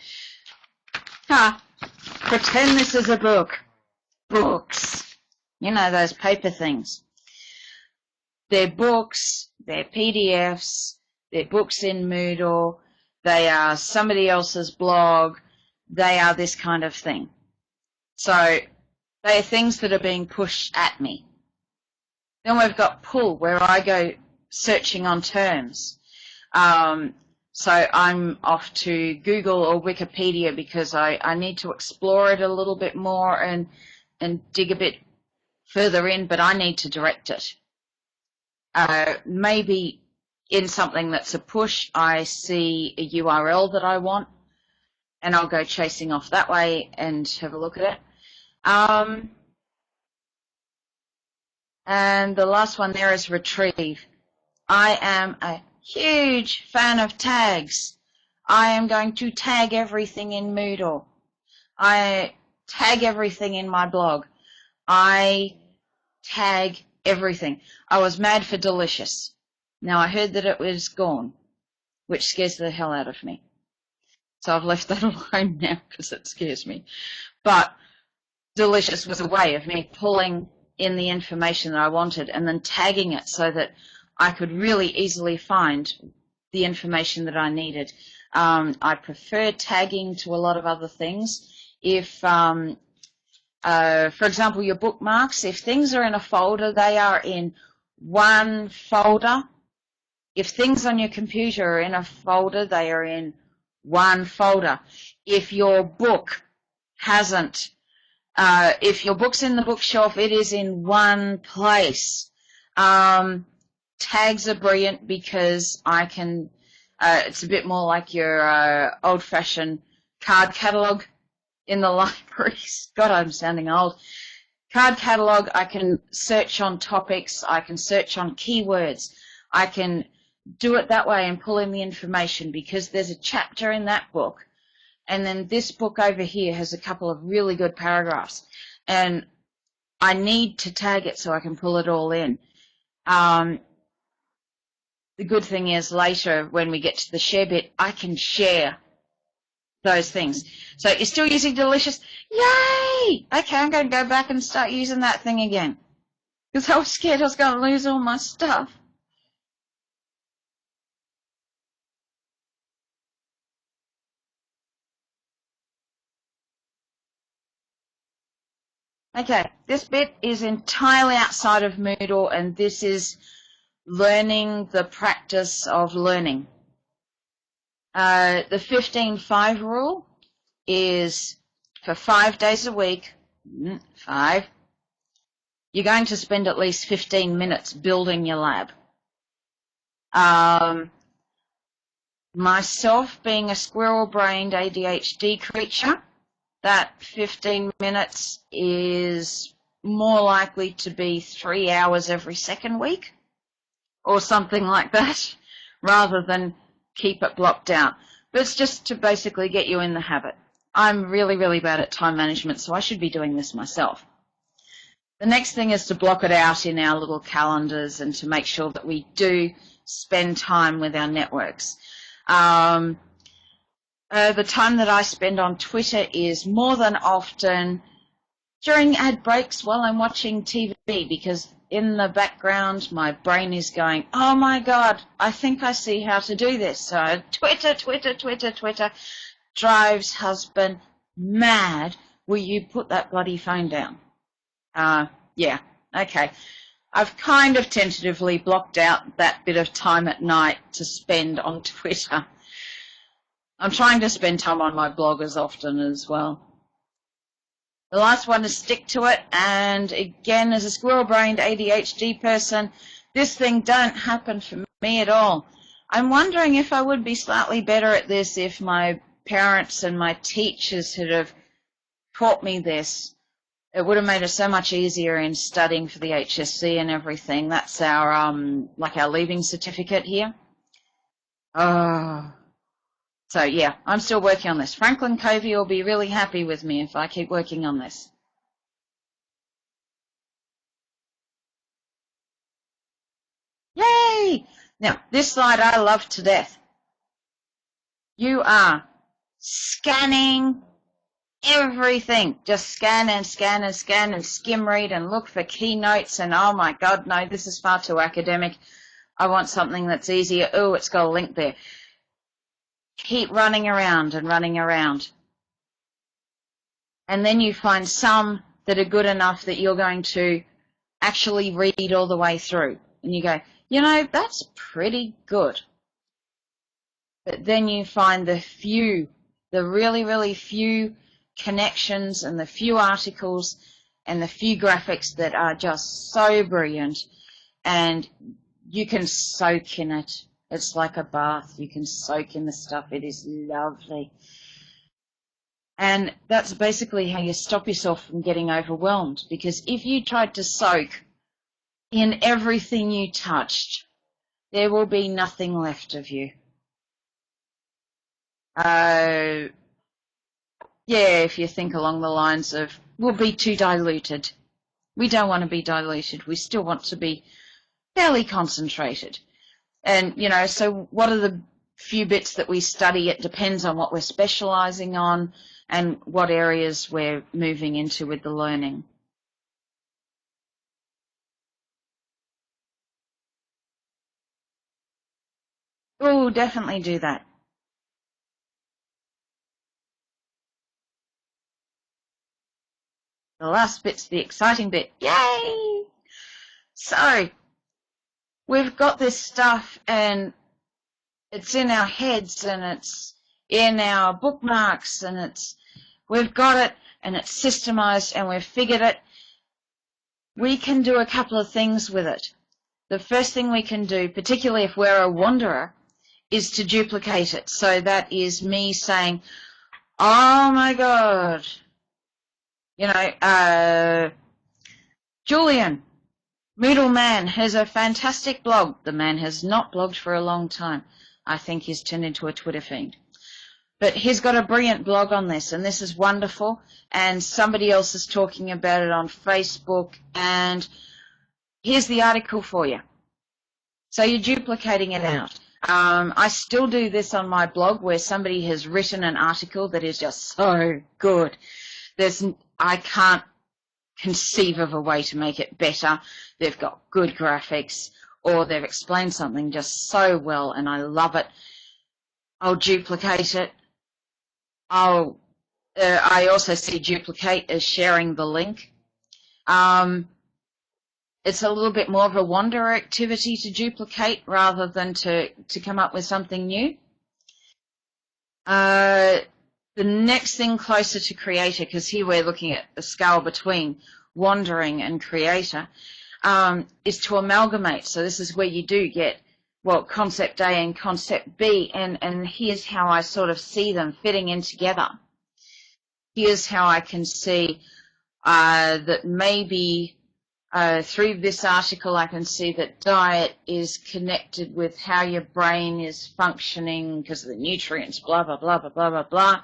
Pretend this is a book. Books. You know, those paper things. They're books, they're PDFs, they're books in Moodle, they are somebody else's blog, they are this kind of thing. So they are things that are being pushed at me. Then we've got pull, where I go searching on terms. So I'm off to Google or Wikipedia because I need to explore it a little bit more and dig a bit further in, but I need to direct it. Maybe in something that's a push, I see a URL that I want, and I'll go chasing off that way and have a look at it. And the last one there is retrieve. I am a huge fan of tags. I am going to tag everything in Moodle. I tag everything in my blog. I tag everything. I was mad for Delicious. Now I heard that it was gone, which scares the hell out of me. So I've left that alone now because it scares me. But Delicious was a way of me pulling in the information that I wanted and then tagging it so that I could really easily find the information that I needed. I prefer tagging to a lot of other things. If, for example, your bookmarks, if things are in a folder, they are in one folder. If things on your computer are in a folder, they are in one folder. If your book hasn't, if your book's in the bookshelf, it is in one place. Tags are brilliant because I can, it's a bit more like your old-fashioned card catalogue in the libraries. God, I'm sounding old. Card catalogue, I can search on topics, I can search on keywords, I can do it that way and pull in the information because there's a chapter in that book, and then this book over here has a couple of really good paragraphs, and I need to tag it so I can pull it all in. The good thing is later when we get to the share bit, I can share those things. So you're still using Delicious? Yay! Okay, I'm going to go back and start using that thing again because I was scared I was going to lose all my stuff. Okay, this bit is entirely outside of Moodle, and this is learning the practice of learning. The 15-5 rule is for 5 days a week, 5, you're going to spend at least 15 minutes building your lab. Myself being a squirrel-brained ADHD creature, that 15 minutes is more likely to be 3 hours every second week or something like that rather than keep it blocked out. But it's just to basically get you in the habit. I'm really, really bad at time management, so I should be doing this myself. The next thing is to block it out in our little calendars and to make sure that we do spend time with our networks. The time that I spend on Twitter is more than often during ad breaks while I'm watching TV, because in the background my brain is going, oh my God, I think I see how to do this. So Twitter drives husband mad. Will you put that bloody phone down? Yeah, okay. I've kind of tentatively blocked out that bit of time at night to spend on Twitter. I'm trying to spend time on my blog as often as well. The last one is stick to it, and again, as a squirrel-brained ADHD person, this thing don't happen for me at all. I'm wondering if I would be slightly better at this if my parents and my teachers had have taught me this. It would have made it so much easier in studying for the HSC and everything. That's our, like our leaving certificate here. So, yeah, I'm still working on this. Franklin Covey will be really happy with me if I keep working on this. Yay! Now, this slide I love to death. You are scanning everything. Just scan and scan and scan and skim read and look for keynotes and, oh, my God, no, this is far too academic. I want something that's easier. Oh, it's got a link there. Keep running around and running around. And then you find some that are good enough that you're going to actually read all the way through. And you go, you know, that's pretty good. But then you find the really, really few connections and the few articles and the few graphics that are just so brilliant, and you can soak in it It's like a bath. You can soak in the stuff. It is lovely. And that's basically how you stop yourself from getting overwhelmed, because if you tried to soak in everything you touched, there will be nothing left of you. Yeah, if you think along the lines of, we'll be too diluted. We don't want to be diluted. We still want to be fairly concentrated. And, you know, so what are the few bits that we study? It depends on what we're specializing on and what areas we're moving into with the learning. Oh, definitely do that. The last bit's the exciting bit. Yay! So, we've got this stuff and it's in our heads and it's in our bookmarks and we've got it and it's systemized and we've figured it. We can do a couple of things with it. The first thing we can do, particularly if we're a wanderer, is to duplicate it. So that is me saying, oh my God, you know, Julian, Moodle Man, has a fantastic blog. The man has not blogged for a long time. I think he's turned into a Twitter fiend. But he's got a brilliant blog on this, and this is wonderful. And somebody else is talking about it on Facebook, and here's the article for you. So you're duplicating it out. I still do this on my blog where somebody has written an article that is just so good. I can't conceive of a way to make it better. They've got good graphics, or they've explained something just so well, and I love it. I'll duplicate it. I also see duplicate as sharing the link. It's a little bit more of a wanderer activity to duplicate rather than to come up with something new. The next thing closer to creator, because here we're looking at the scale between wandering and creator, is to amalgamate. So this is where you do get, well, concept A and concept B, and here's how I sort of see them fitting in together. Here's how I can see that maybe through this article I can see that diet is connected with how your brain is functioning because of the nutrients, blah, blah, blah, blah, blah, blah, blah.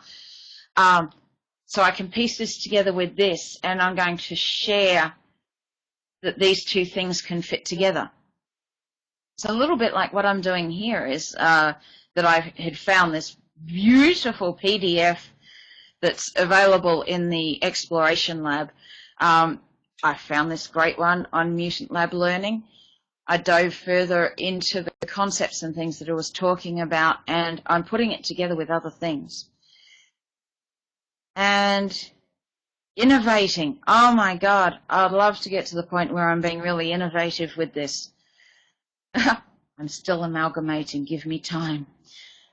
So I can piece this together with this, and I'm going to share that these two things can fit together. So a little bit like what I'm doing here is that I had found this beautiful PDF that's available in the Exploration Lab. I found this great one on Mutant Learning. I dove further into the concepts and things that it was talking about, and I'm putting it together with other things. And innovating. Oh my God, I'd love to get to the point where I'm being really innovative with this. I'm still amalgamating, give me time.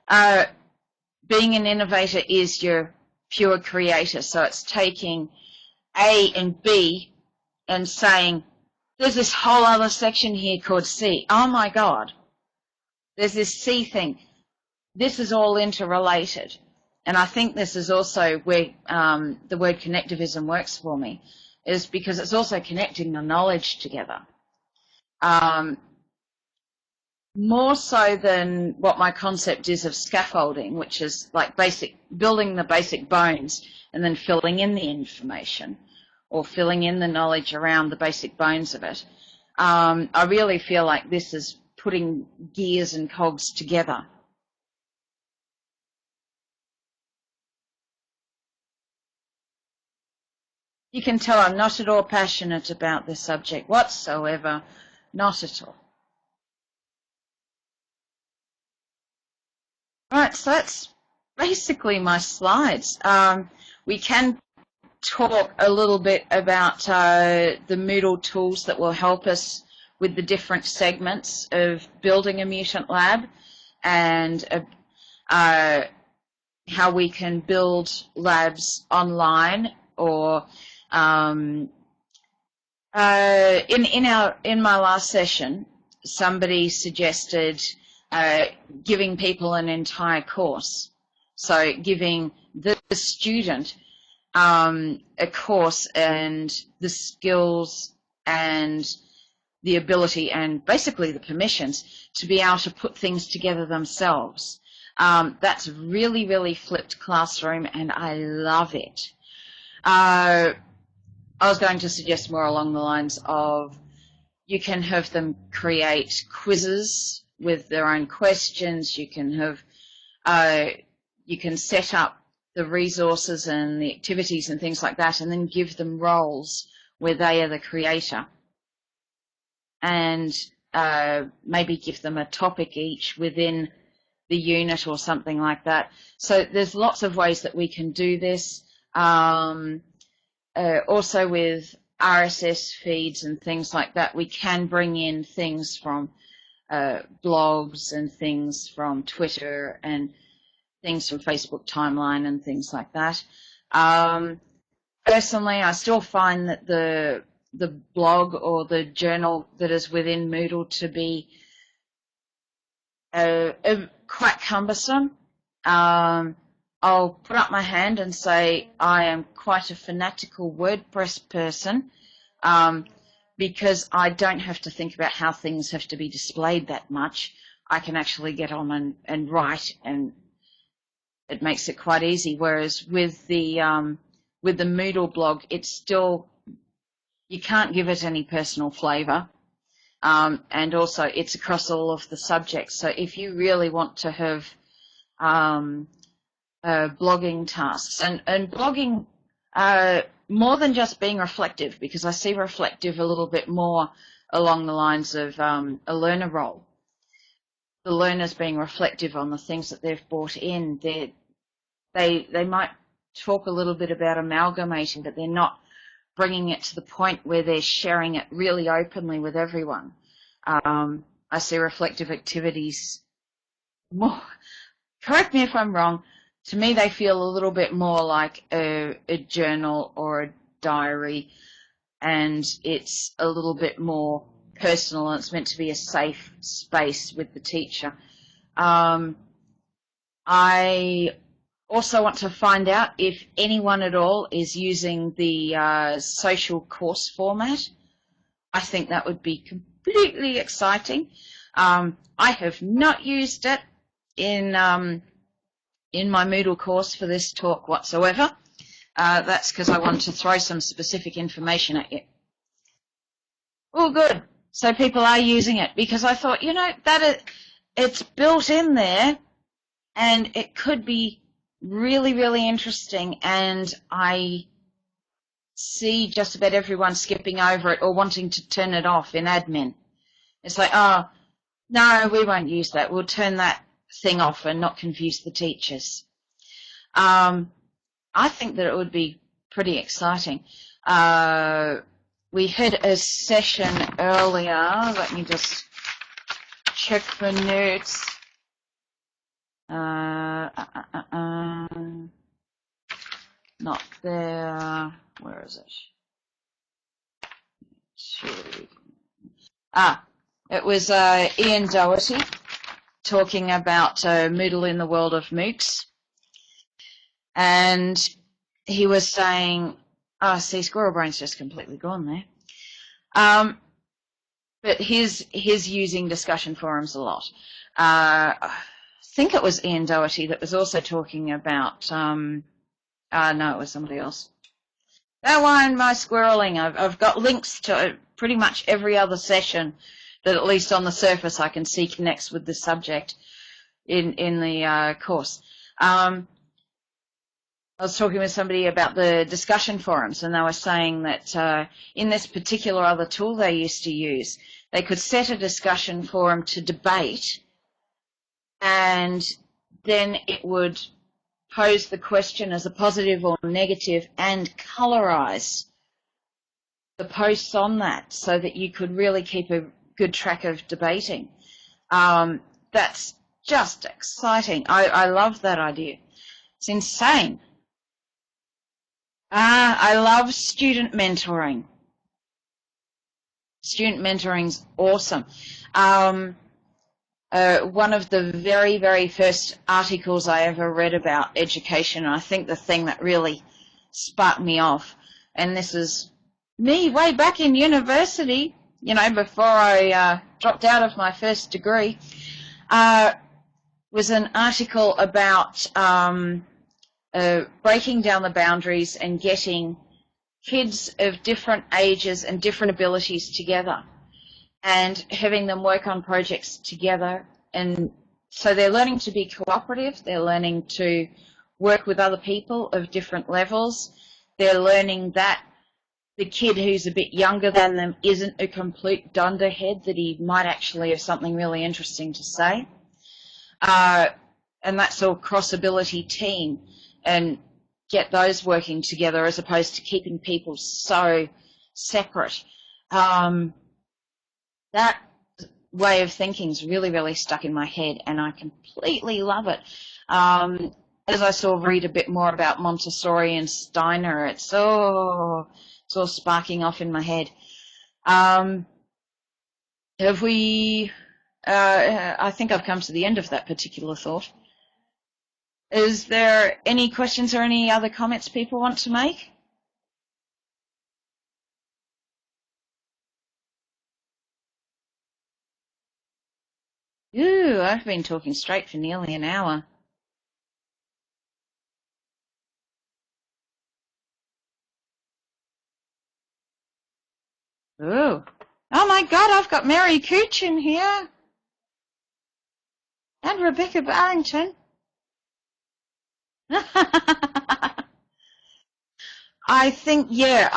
Being an innovator is your pure creator, so it's taking A and B and saying, there's this whole other section here called C. Oh my God, there's this C thing. This is all interrelated. And I think this is also where the word connectivism works for me, is because it's also connecting the knowledge together. More so than what my concept is of scaffolding, which is like building the basic bones and then filling in the information or filling in the knowledge around the basic bones of it. I really feel like this is putting gears and cogs together. You can tell I'm not at all passionate about this subject whatsoever, not at all. Right, so that's basically my slides. We can talk a little bit about the Moodle tools that will help us with the different segments of building a mutant lab, and how we can build labs online, or in my last session, somebody suggested giving people an entire course. So giving the student a course and the skills and the ability and basically the permissions to be able to put things together themselves. That's really, really flipped classroom, and I love it. I was going to suggest more along the lines of you can have them create quizzes with their own questions. You can have, you can set up the resources and the activities and things like that, and then give them roles where they are the creator. And maybe give them a topic each within the unit or something like that. So there's lots of ways that we can do this. Also with RSS feeds and things like that, we can bring in things from blogs and things from Twitter and things from Facebook timeline and things like that. Personally, I still find that the blog or the journal that is within Moodle to be quite cumbersome. I'll put up my hand and say I am quite a fanatical WordPress person because I don't have to think about how things have to be displayed that much. I can actually get on and write, and it makes it quite easy. Whereas with the Moodle blog, it's still, you can't give it any personal flavour. And also it's across all of the subjects. So if you really want to have blogging tasks, and blogging more than just being reflective, because I see reflective a little bit more along the lines of a learner role. The learners being reflective on the things that they've brought in. They might talk a little bit about amalgamating, but they're not bringing it to the point where they're sharing it really openly with everyone. I see reflective activities more, correct me if I'm wrong, to me they feel a little bit more like a journal or a diary, and it's a little bit more personal, and it's meant to be a safe space with the teacher. I also want to find out if anyone at all is using the social course format. I think that would be completely exciting. I have not used it in my Moodle course for this talk whatsoever. That's because I want to throw some specific information at you. Oh, good. So people are using it, because I thought, you know, it's built in there, and it could be really, really interesting, and I see just about everyone skipping over it or wanting to turn it off in admin. It's like, oh, no, we won't use that. We'll turn that thing off and not confuse the teachers. I think that it would be pretty exciting. We had a session earlier. Let me just check the notes. Not there. Where is it? It was Ian Doherty talking about Moodle in the world of MOOCs. And he was saying, oh, see, Squirrel Brain's just completely gone there. But he's using discussion forums a lot. I think it was Ian Doherty that was also talking about, no, it was somebody else. Don't mind my squirreling. I've got links to pretty much every other session that, at least on the surface, I can see connects with the subject in the course. I was talking with somebody about the discussion forums, and they were saying that in this particular other tool they used to use, they could set a discussion forum to debate, and then it would pose the question as a positive or negative and colorize the posts on that so that you could really keep a good track of debating. That's just exciting. I love that idea. It's insane. I love student mentoring. Student mentoring's awesome. one of the very, very first articles I ever read about education, and I think the thing that really sparked me off, and this is me way back in university, you know, before I dropped out of my first degree, was an article about breaking down the boundaries and getting kids of different ages and different abilities together and having them work on projects together. And so they're learning to be cooperative, they're learning to work with other people of different levels, they're learning that the kid who's a bit younger than them isn't a complete dunderhead, that he might actually have something really interesting to say. And that's all cross-ability team, and get those working together as opposed to keeping people so separate. That way of thinking's really, really stuck in my head, and I completely love it. As I sort of read a bit more about Montessori and Steiner, it's all sparking off in my head. I think I've come to the end of that particular thought. Is there any questions or any other comments people want to make? Ooh, I've been talking straight for nearly an hour. Ooh. Oh my God, I've got Mary Cooch in here. And Rebecca Barrington. I think, yeah,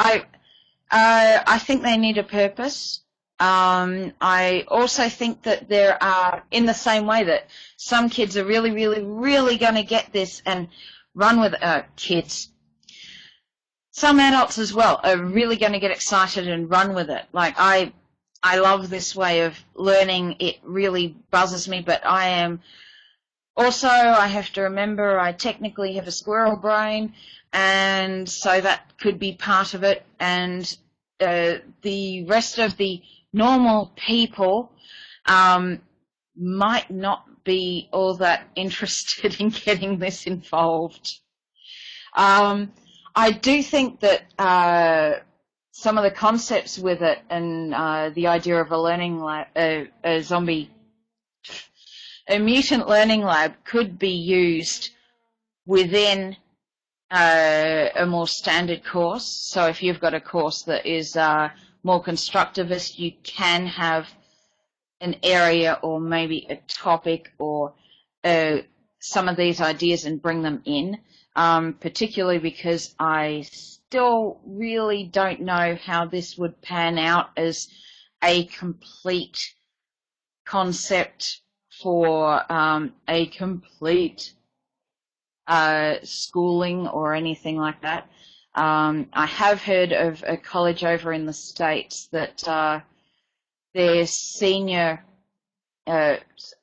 I think they need a purpose. I also think that there are, in the same way that some kids are really, really, really going to get this and run with kids. Some adults as well are really going to get excited and run with it. Like I love this way of learning. It really buzzes me, but I am also, I have to remember, I technically have a squirrel brain, and so that could be part of it. And the rest of the normal people might not be all that interested in getting this involved. I do think that some of the concepts with it and the idea of a learning lab, a mutant learning lab could be used within a more standard course. So if you've got a course that is more constructivist, you can have an area or maybe a topic or some of these ideas and bring them in, particularly because I still really don't know how this would pan out as a complete concept for a complete schooling or anything like that. I have heard of a college over in the States that their senior,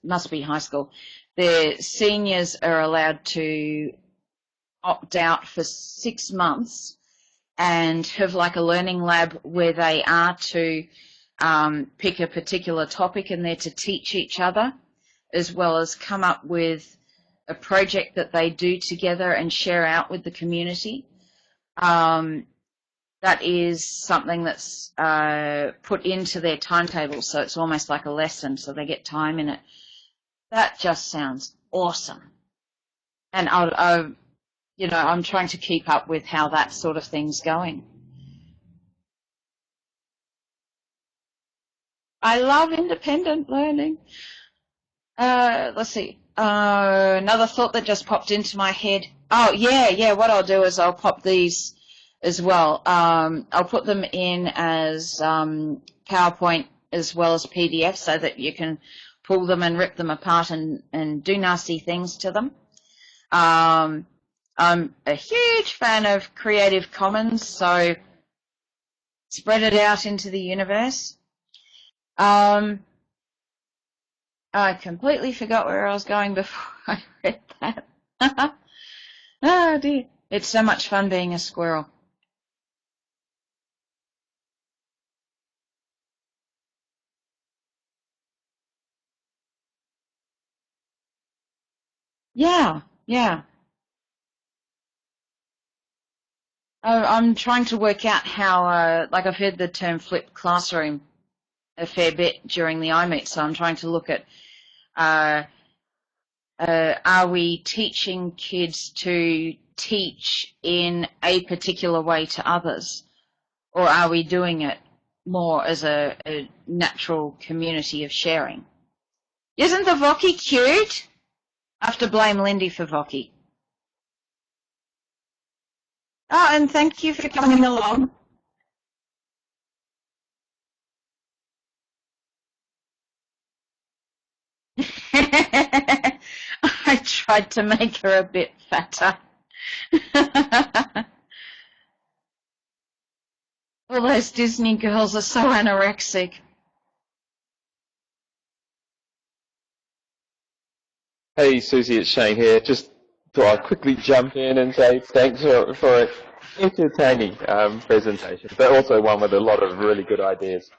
must be high school, their seniors are allowed to opt out for 6 months and have like a learning lab where they are to pick a particular topic and they're to teach each other, as well as come up with a project that they do together and share out with the community. That is something that's put into their timetable, so it's almost like a lesson, so they get time in it. That just sounds awesome. And I'm trying to keep up with how that sort of thing's going. I love independent learning. Let's see. Another thought that just popped into my head. Oh, yeah, what I'll do is I'll pop these as well. I'll put them in as PowerPoint as well as PDF so that you can pull them and rip them apart and do nasty things to them. I'm a huge fan of Creative Commons, so spread it out into the universe. I completely forgot where I was going before I read that. Oh dear. It's so much fun being a squirrel. Yeah, yeah. I'm trying to work out how, like I've heard the term flipped classroom a fair bit during the iMoot, so I'm trying to look at, are we teaching kids to teach in a particular way to others, or are we doing it more as a natural community of sharing? Isn't the Voki cute? I have to blame Lindy for Voki. Oh, and thank you for coming along. I tried to make her a bit fatter. All those Disney girls are so anorexic. Hey Susie, it's Shane here. Just thought I'd quickly jump in and say thanks for an entertaining presentation, but also one with a lot of really good ideas.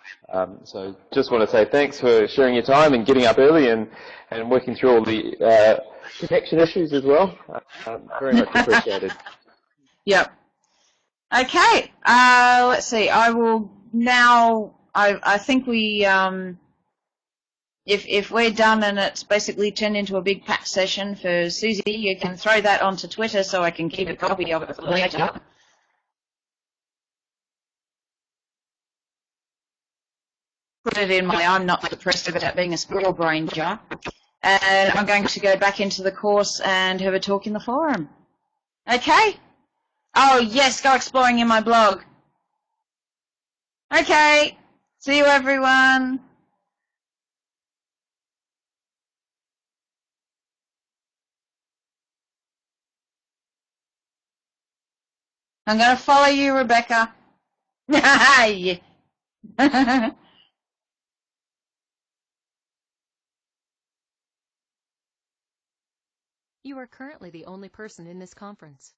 So just want to say thanks for sharing your time and getting up early and working through all the connection issues as well. Very much appreciated. Yep. Okay. Let's see. I will now. I think we. If we're done and it's basically turned into a big pat session for Susie, you can throw that onto Twitter so I can keep a copy of it for later. Put it in my I'm not depressed about being a squirrel brain jar. And I'm going to go back into the course and have a talk in the forum. Okay? Oh, yes, go exploring in my blog. Okay. See you, everyone. I'm going to follow you, Rebecca. Yeah. You are currently the only person in this conference.